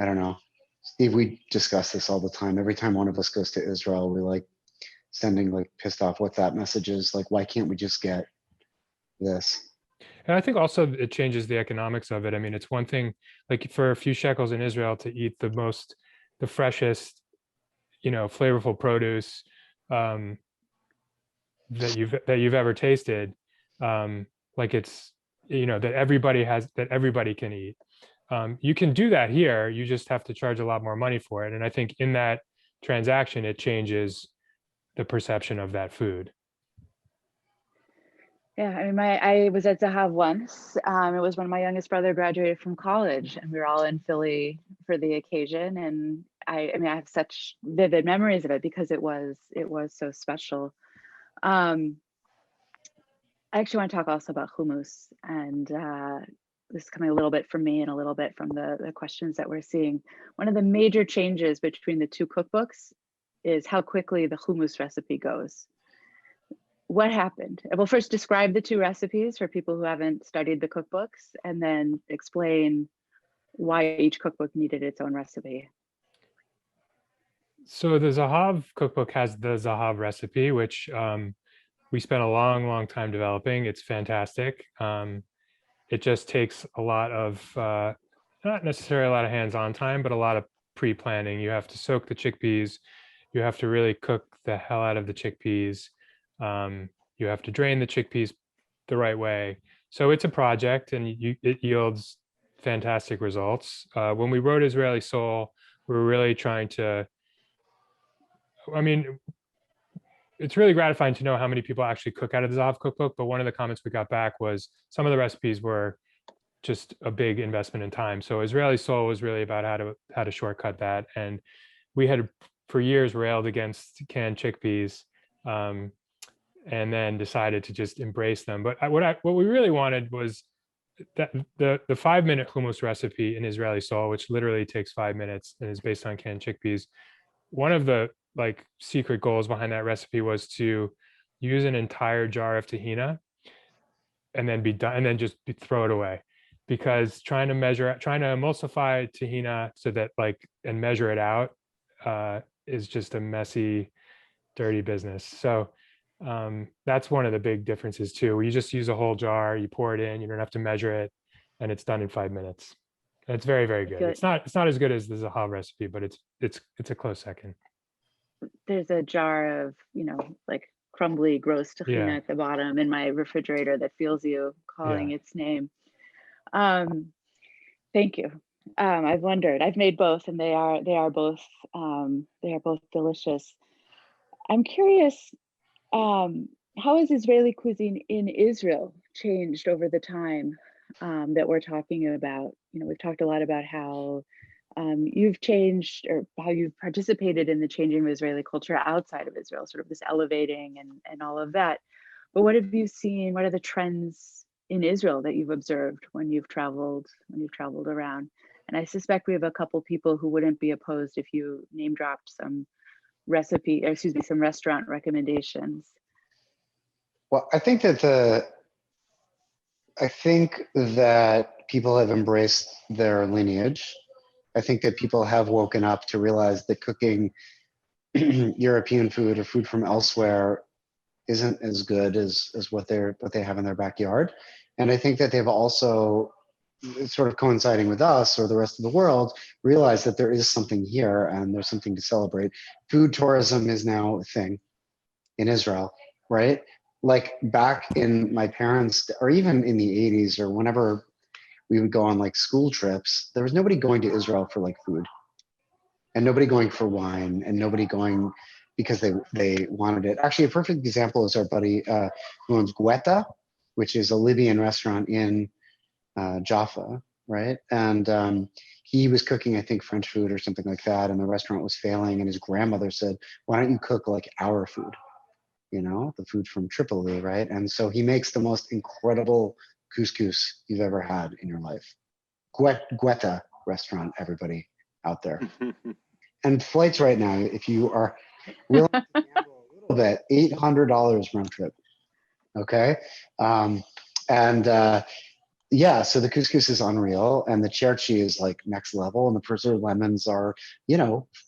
I don't know. Steve, we discuss this all the time. Every time one of us goes to Israel, we like sending like pissed off WhatsApp messages like, why can't we just get this? And I think also it changes the economics of it. I mean, it's one thing like for a few shekels in Israel to eat the freshest, flavorful produce that you've ever tasted. Like it's, that everybody can eat. You can do that here. You just have to charge a lot more money for it. And I think in that transaction, it changes the perception of that food. Yeah, I mean, I was at Zahav once. It was when my youngest brother graduated from college, and we were all in Philly for the occasion. And I mean, I have such vivid memories of it because it was so special. I actually want to talk also about hummus, and this is coming a little bit from me and a little bit from the questions that we're seeing. One of the major changes between the two cookbooks is how quickly the hummus recipe goes. What happened? Well, first describe the two recipes for people who haven't studied the cookbooks, and then explain why each cookbook needed its own recipe. So the Zahav Cookbook has the Zahav recipe, which we spent a long time developing. It's fantastic. It just takes a lot of, not necessarily a lot of hands-on time, but a lot of pre-planning. You have to soak the chickpeas. You have to really cook the hell out of the chickpeas. You have to drain the chickpeas the right way. So it's a project, and it yields fantastic results. When we wrote Israeli Soul, we were really trying to, I mean, it's really gratifying to know how many people actually cook out of the Zahav Cookbook, but one of the comments we got back was some of the recipes were just a big investment in time. So Israeli Soul was really about how to shortcut that. And we had for years railed against canned chickpeas, and then decided to just embrace them. But what we really wanted was that the 5-minute hummus recipe in Israeli Soul, which literally takes 5 minutes and is based on canned chickpeas. One of the like secret goals behind that recipe was to use an entire jar of tahina and then be done, and then just throw it away, because trying to emulsify tahina so that and measure it out is just a messy, dirty business. So that's one of the big differences too. You just use a whole jar, you pour it in, you don't have to measure it, and it's done in 5 minutes. And it's very, very good. It's not as good as the Zahav recipe, but it's a close second. There's a jar of, like crumbly, gross tahina at the bottom in my refrigerator that feels you calling its name. Thank you. I've wondered. I've made both, and they are both delicious. I'm curious, how has Israeli cuisine in Israel changed over the time that we're talking about? We've talked a lot about how you've changed, or how you've participated in the changing of Israeli culture outside of Israel, sort of this elevating and all of that. But what have you seen? What are the trends in Israel that you've observed when you've traveled around? And I suspect we have a couple people who wouldn't be opposed if you name dropped some some restaurant recommendations. Well, I think that people have embraced their lineage. I think that people have woken up to realize that cooking European food or food from elsewhere isn't as good as what they have in their backyard. And I think that they've also, sort of coinciding with us or the rest of the world, realized that there is something here and there's something to celebrate. Food tourism is now a thing in Israel, right? Like back in my parents', or even in the 80s, or whenever we would go on like school trips, there was nobody going to Israel for like food, and nobody going for wine, and nobody going because they wanted it. Actually, a perfect example is our buddy who owns Guetta, which is a Libyan restaurant in Jaffa, right? And he was cooking, I think, French food or something like that, and the restaurant was failing, and his grandmother said, why don't you cook like our food? The food from Tripoli, right? And so he makes the most incredible couscous you've ever had in your life. Guetta restaurant, everybody out there. And flights right now, if you are willing to gamble a little bit, $800 round trip. Okay. yeah, so the couscous is unreal, and the cherchi is like next level, and the preserved lemons are,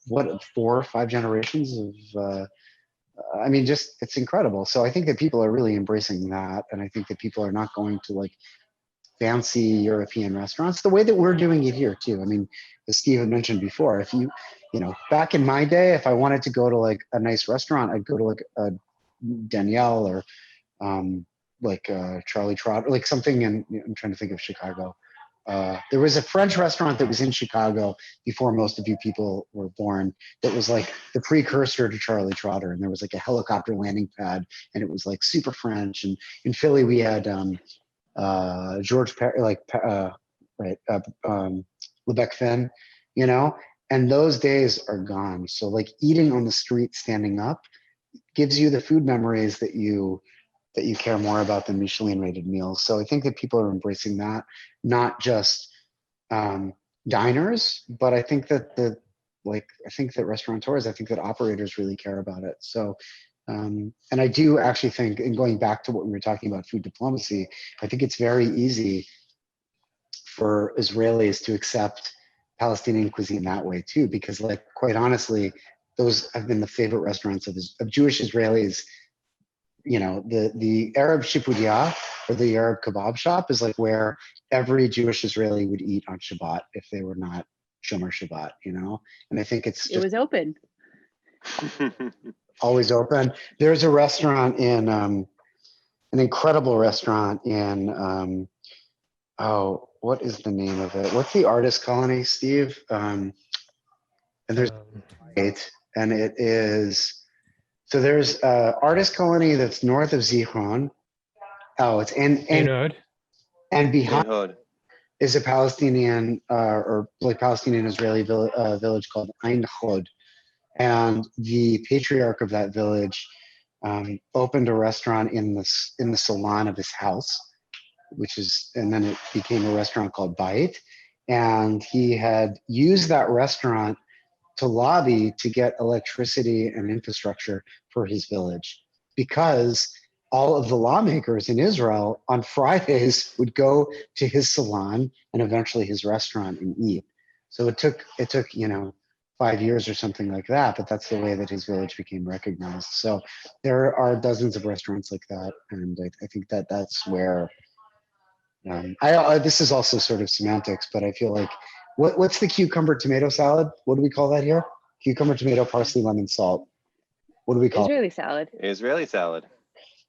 what, 4 or 5 generations of. I mean, just it's incredible. So I think that people are really embracing that, and I think that people are not going to like fancy European restaurants the way that we're doing it here too. I mean, as Steve had mentioned before, if back in my day, if I wanted to go to like a nice restaurant, I'd go to like a Danielle or Charlie Trot, or like something. And I'm trying to think of Chicago. There was a French restaurant that was in Chicago before most of you people were born. That was like the precursor to Charlie Trotter, and there was like a helicopter landing pad, and it was like super French. And in Philly, we had George Perry, Lebec Finn, and those days are gone. So like eating on the street, standing up, gives you the food memories that you care more about than Michelin rated meals. So I think that people are embracing that, not just diners, but I think that restaurateurs, I think that operators really care about it. So, and I do actually think, and going back to what we were talking about, food diplomacy, I think it's very easy for Israelis to accept Palestinian cuisine that way too, because like, quite honestly, those have been the favorite restaurants of Jewish Israelis. The Arab shipudia, or the Arab kebab shop, is like where every Jewish Israeli would eat on Shabbat if they were not Shomer Shabbat, and I think it's just It was open. always open. There's a restaurant in an incredible restaurant in what is the name of it? What's the artist colony, Steve? And there's and it is. So there's artist colony that's north of Zichron. Oh, it's and behind is a Palestinian or like Palestinian Israeli village called Ein Chod, and the patriarch of that village opened a restaurant in the salon of his house, and then it became a restaurant called Bait, and he had used that restaurant to lobby to get electricity and infrastructure for his village, because all of the lawmakers in Israel on Fridays would go to his salon and eventually his restaurant and eat. So it took 5 years or something like that, but that's the way that his village became recognized. So there are dozens of restaurants like that, and I think that that's where this is also sort of semantics, but I feel like what's the cucumber tomato salad? What do we call that here? Cucumber, tomato, parsley, lemon, salt. What do we call Israeli salad? Israeli salad.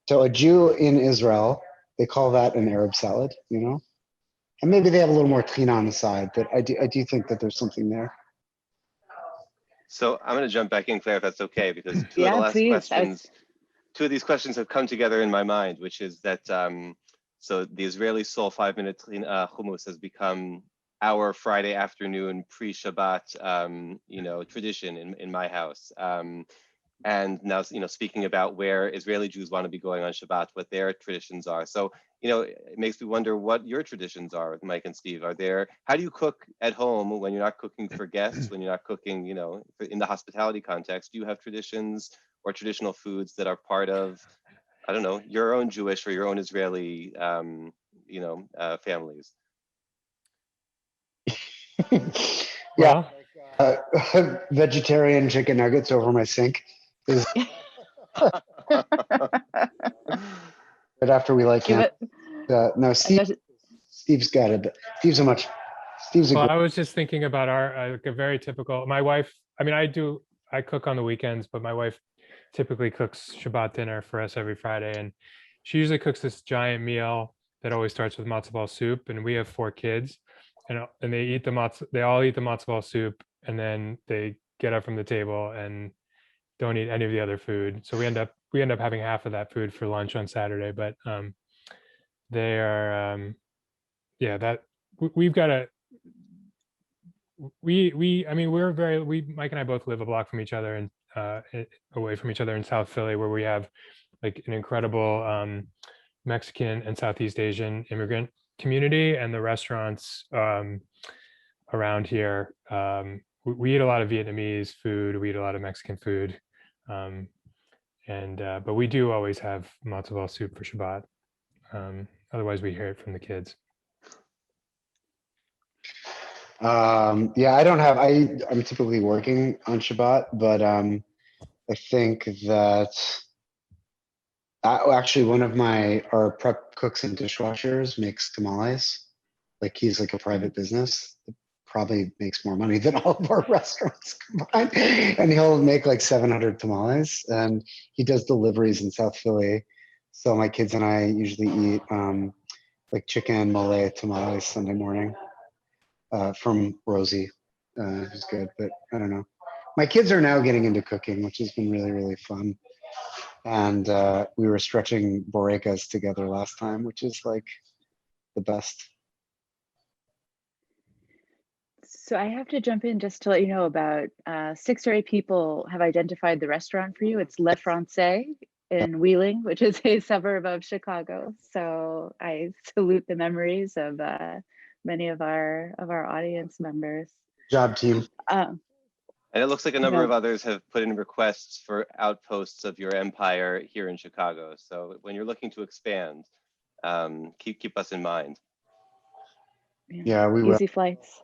So a Jew in Israel, they call that an Arab salad, and maybe they have a little more trina on the side, but I do think that there's something there. So I'm going to jump back in, Claire, if that's okay, because two of these questions have come together in my mind, which is that so the Israeli soul 5-minute hummus has become our Friday afternoon pre-Shabbat, tradition in my house. And now, speaking about where Israeli Jews want to be going on Shabbat, what their traditions are. So, it makes me wonder what your traditions are, Mike and Steve. How do you cook at home when you're not cooking for guests, when you're not cooking, in the hospitality context? Do you have traditions or traditional foods that are part of, I don't know, your own Jewish or your own Israeli, families? Yeah, vegetarian chicken nuggets over my sink is right after we like him. No, Steve's got it. Steve's I was just thinking about our a very typical. My wife. I mean, I cook on the weekends, but my wife typically cooks Shabbat dinner for us every Friday, and she usually cooks this giant meal that always starts with matzo ball soup. And we have 4 kids, and they eat they all eat the matzo ball soup, and then they get up from the table and don't eat any of the other food. So we end up having half of that food for lunch on Saturday. But they are that we've got a Mike and I both live a block from each other and away from each other in South Philly, where we have like an incredible Mexican and Southeast Asian immigrant community, and the restaurants around here, we eat a lot of Vietnamese food, we eat a lot of Mexican food, but we do always have matzo ball soup for Shabbat. Otherwise we hear it from the kids. Yeah, I don't have, I'm typically working on Shabbat, but I think that actually one of our prep cooks and dishwashers makes tamales. Like he's like a private business. Probably makes more money than all of our restaurants combined. And he'll make like 700 tamales. And he does deliveries in South Philly. So my kids and I usually eat like chicken mole tamales Sunday morning from Rosie, who's good. But I don't know. My kids are now getting into cooking, which has been really, really fun. And we were stretching borekas together last time, which is like the best. So I have to jump in just to let you know about 6 or 8 people have identified the restaurant for you. It's Le Francais in Wheeling, which is a suburb of Chicago. So I salute the memories of many of our audience members. Job team. And it looks like a number No. of others have put in requests for outposts of your empire here in Chicago. So when you're looking to expand, keep us in mind. Yeah, we will. Easy flights.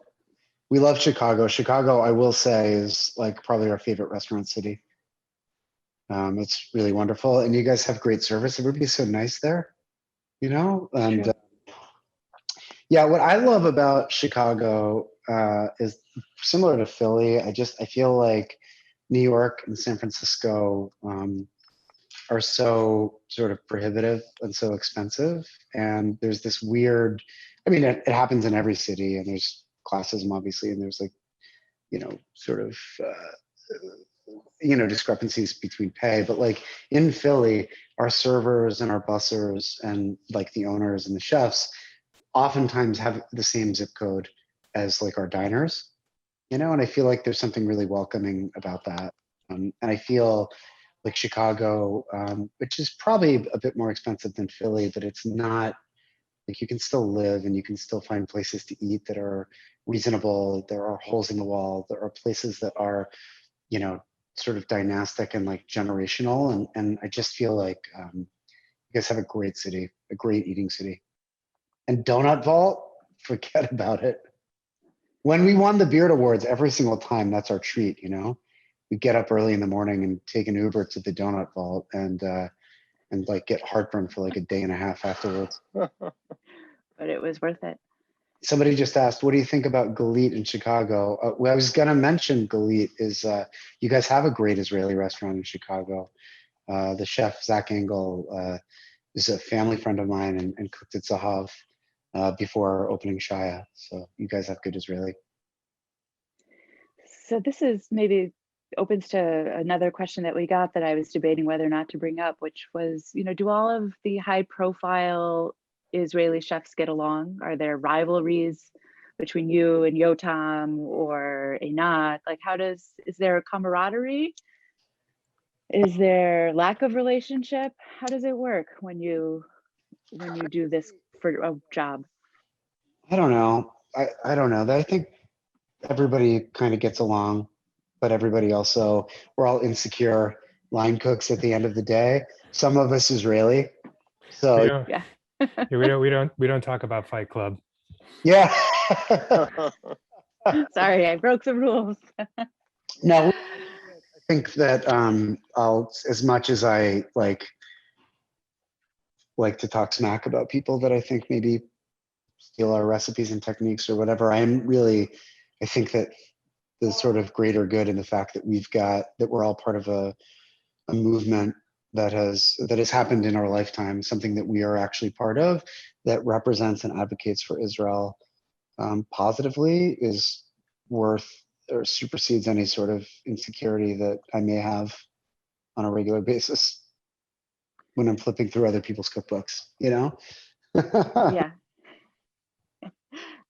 We love Chicago. Chicago, I will say, is like probably our favorite restaurant city. It's really wonderful, and you guys have great service. Everybody's so nice there, you know. And yeah, what I love about Chicago is similar to Philly. I feel like New York and San Francisco are so sort of prohibitive and so expensive, and there's this weird. I mean, it happens in every city, and there's classism obviously, and there's like, you know, sort of discrepancies between pay. But like in Philly, our servers and our bussers and like the owners and the chefs oftentimes have the same zip code as like our diners, you know, and I feel like there's something really welcoming about that. And I feel like Chicago, which is probably a bit more expensive than Philly, but it's not, like you can still live and you can still find places to eat that are reasonable. There are holes in the wall. There are places that are, you know, sort of dynastic and like generational. And I just feel like you guys have a great city, a great eating city. And Donut Vault, forget about it. When we won the Beard Awards, every single time, that's our treat, you know? We get up early in the morning and take an Uber to the Donut Vault and like get heartburn for like a day and a half afterwards. But it was worth it. Somebody just asked, what do you think about Gallet in Chicago? Well, I was gonna mention Gallet is, you guys have a great Israeli restaurant in Chicago. The chef, Zach Engel, is a family friend of mine and cooked at Zahav before opening Shaya. So you guys have good Israeli. So this is maybe opens to another question that we got that I was debating whether or not to bring up, which was, you know, do all of the high profile Israeli chefs get along? Are there rivalries between you and Yotam or Einat? Like, is there a camaraderie? Is there lack of relationship? How does it work when you do this for a job? I don't know. I don't know. I think everybody kind of gets along, but everybody also, we're all insecure line cooks at the end of the day. Some of us Israeli. So yeah. we don't talk about Fight Club. Yeah. Sorry, I broke the rules. No, I think that I'll, as much as I like to talk smack about people that I think maybe steal our recipes and techniques or whatever, I think that the sort of greater good in the fact that we're all part of a movement that has happened in our lifetime, something that we are actually part of, that represents and advocates for Israel positively, is worth or supersedes any sort of insecurity that I may have on a regular basis when I'm flipping through other people's cookbooks, you know? Yeah.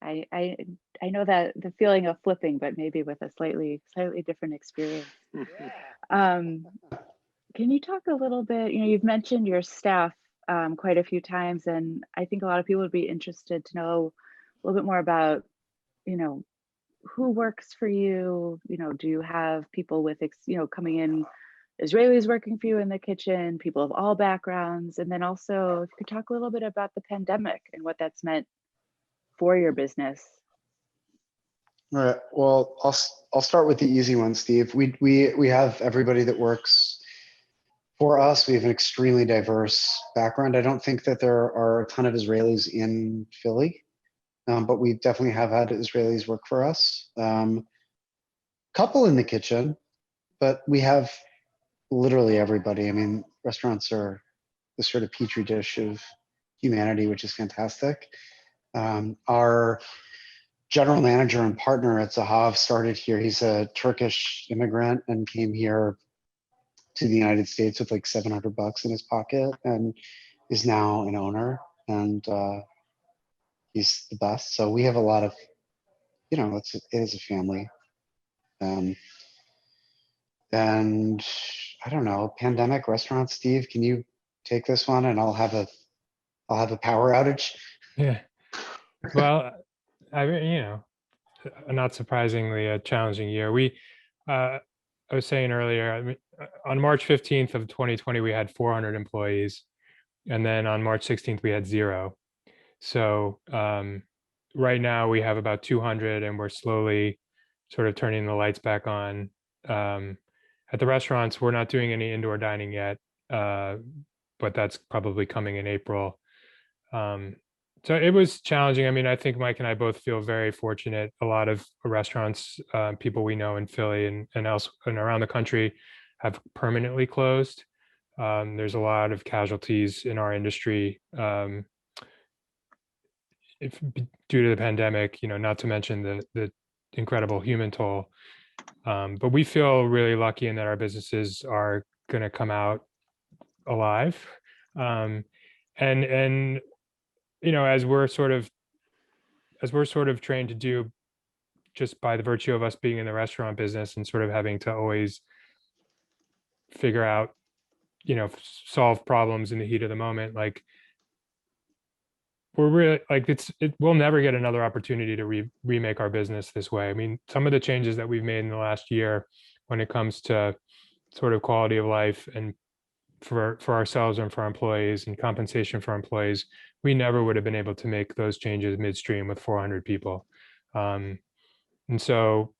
I know that the feeling of flipping, but maybe with a slightly different experience. Can you talk a little bit, you know, you've mentioned your staff quite a few times, and I think a lot of people would be interested to know a little bit more about, you know, who works for you? You know, do you have people with, coming in, Israelis working for you in the kitchen, people of all backgrounds? And then also, if you could talk a little bit about the pandemic and what that's meant for your business. All right. Well, I'll start with the easy one, Steve. We have everybody that works for us. We have an extremely diverse background. I don't think that there are a ton of Israelis in Philly, but we definitely have had Israelis work for us. Couple in the kitchen, but we have literally everybody. I mean, restaurants are the sort of petri dish of humanity, which is fantastic. Our general manager and partner at Zahav started here. He's a Turkish immigrant and came here to the United States with like $700 in his pocket and is now an owner, and he's the best. So we have a lot of, it is a family. Um, and I don't know, pandemic restaurant, Steve, can you take this one and I'll have a power outage? Yeah. Well, not surprisingly, a challenging year. I was saying earlier, I mean, on March 15th of 2020, we had 400 employees. And then on March 16th, we had 0. So right now we have about 200 and we're slowly sort of turning the lights back on. At the restaurants, we're not doing any indoor dining yet, but that's probably coming in April. So it was challenging. I mean, I think Mike and I both feel very fortunate. A lot of restaurants, people we know in Philly and else and around the country have permanently closed. There's a lot of casualties in our industry due to the pandemic, not to mention the incredible human toll. But we feel really lucky in that our businesses are going to come out alive. And as we're sort of trained to do, just by the virtue of us being in the restaurant business and sort of having to always figure out, solve problems in the heat of the moment, like we're really like we'll never get another opportunity to remake our business this way. I mean, some of the changes that we've made in the last year when it comes to sort of quality of life and for ourselves and for our employees and compensation for our employees, we never would have been able to make those changes midstream with 400 people. And so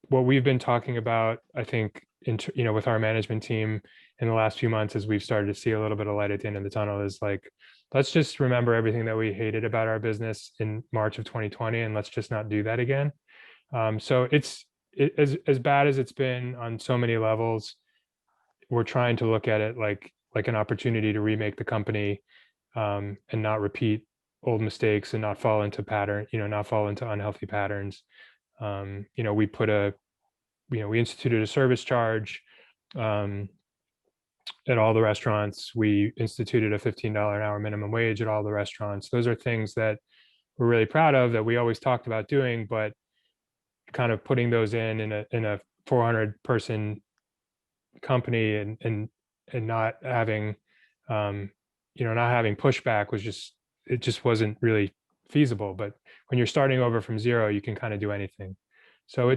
what we've been talking about, I think, with our management team in the last few months, as we've started to see a little bit of light at the end of the tunnel, is like, let's just remember everything that we hated about our business in March of 2020, and let's just not do that again. So as bad as it's been on so many levels, we're trying to look at it like an opportunity to remake the company, and not repeat old mistakes and not fall into unhealthy patterns. We instituted a service charge at all the restaurants. We instituted a $15 an hour minimum wage at all the restaurants. Those are things that we're really proud of, that we always talked about doing, but kind of putting those in a 400 person company and not having not having pushback it just wasn't really feasible. But when you're starting over from 0, you can kind of do anything. So I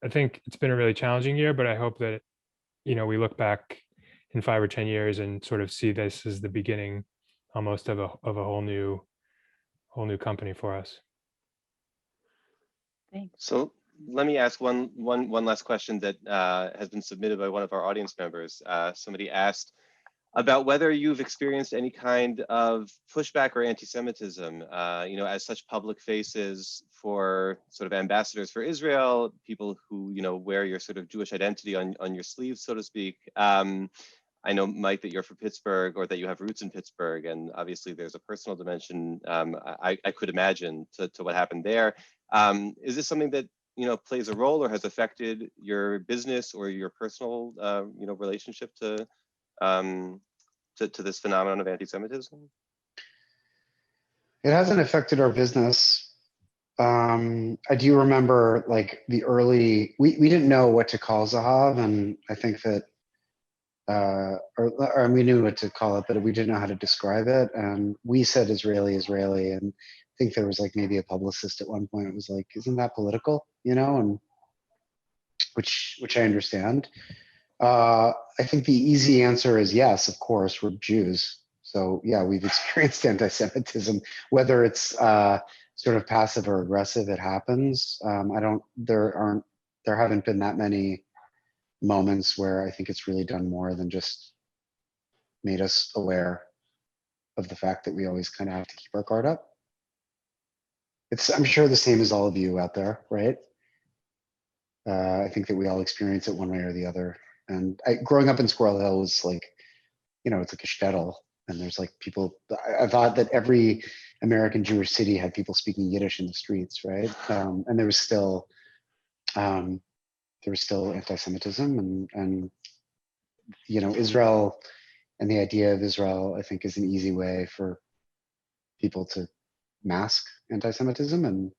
think it's been a really challenging year, but I hope that we look back in 5 or 10 years and sort of see this as the beginning almost of a whole new company for us. Thanks. So let me ask one last question that has been submitted by one of our audience members. Somebody asked about whether you've experienced any kind of pushback or anti-Semitism, as such public faces for sort of ambassadors for Israel, people who, wear your sort of Jewish identity on your sleeves, so to speak. I know, Mike, that you're from Pittsburgh, or that you have roots in Pittsburgh, and obviously there's a personal dimension, I could imagine, to what happened there. Is this something that, plays a role or has affected your business or your personal, relationship to this phenomenon of anti-Semitism? It hasn't affected our business. I do remember like the early, we didn't know what to call Zahav, and I think that, or we knew what to call it, but we didn't know how to describe it. And we said Israeli, and I think there was like maybe a publicist at one point. It was like, isn't that political? And which I understand. I think the easy answer is yes, of course, we're Jews. So yeah, we've experienced anti-Semitism, whether it's sort of passive or aggressive, it happens. There haven't been that many moments where I think it's really done more than just made us aware of the fact that we always kind of have to keep our guard up. I'm sure the same as all of you out there, right? I think that we all experience it one way or the other. And growing up in Squirrel Hill was like, it's like a shtetl, and there's like people. I thought that every American Jewish city had people speaking Yiddish in the streets, right? And there was still anti-Semitism, and Israel and the idea of Israel, I think, is an easy way for people to mask anti-Semitism and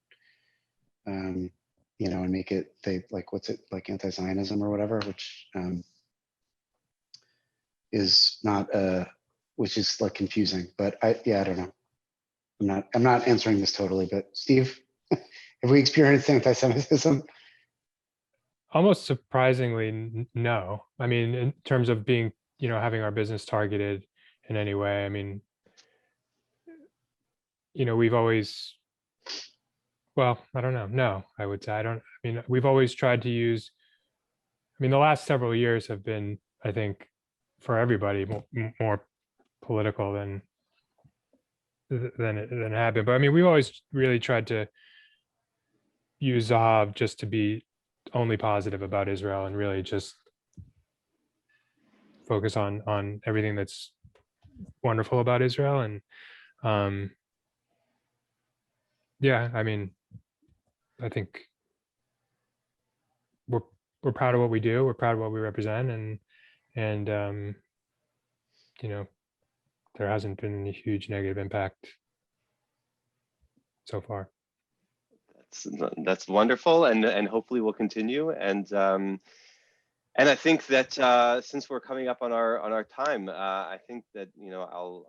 and make it like anti-Zionism or whatever, which is not which is like confusing. But I don't know. I'm not answering this totally, but Steve, have we experienced anti-Semitism? Almost surprisingly, no. I mean, in terms of being, having our business targeted in any way, I mean, we've always, well, I don't know. No, I would say, we've always tried to use, the last several years have been, I think, for everybody more political than it had been. But I mean, we've always really tried to use Zahav just to be only positive about Israel and really just focus on everything that's wonderful about Israel. And yeah, I mean, I think we're proud of what we do. We're proud of what we represent, and there hasn't been a huge negative impact so far. That's wonderful, and hopefully will continue. And I think that since we're coming up on our time, I think that I'll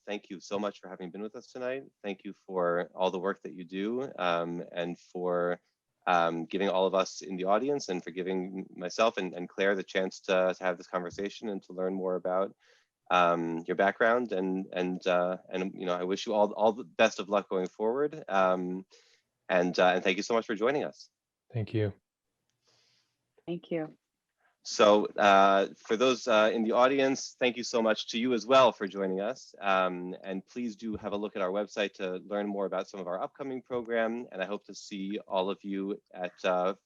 thank you so much for having been with us tonight. Thank you for all the work that you do, and for giving all of us in the audience, and for giving myself and Claire the chance to have this conversation and to learn more about your background. And I wish you all the best of luck going forward. And thank you so much for joining us. Thank you. Thank you. So for those in the audience, thank you so much to you as well for joining us. And please do have a look at our website to learn more about some of our upcoming program. And I hope to see all of you at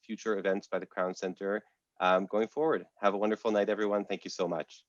future events by the Crown Center going forward. Have a wonderful night, everyone. Thank you so much.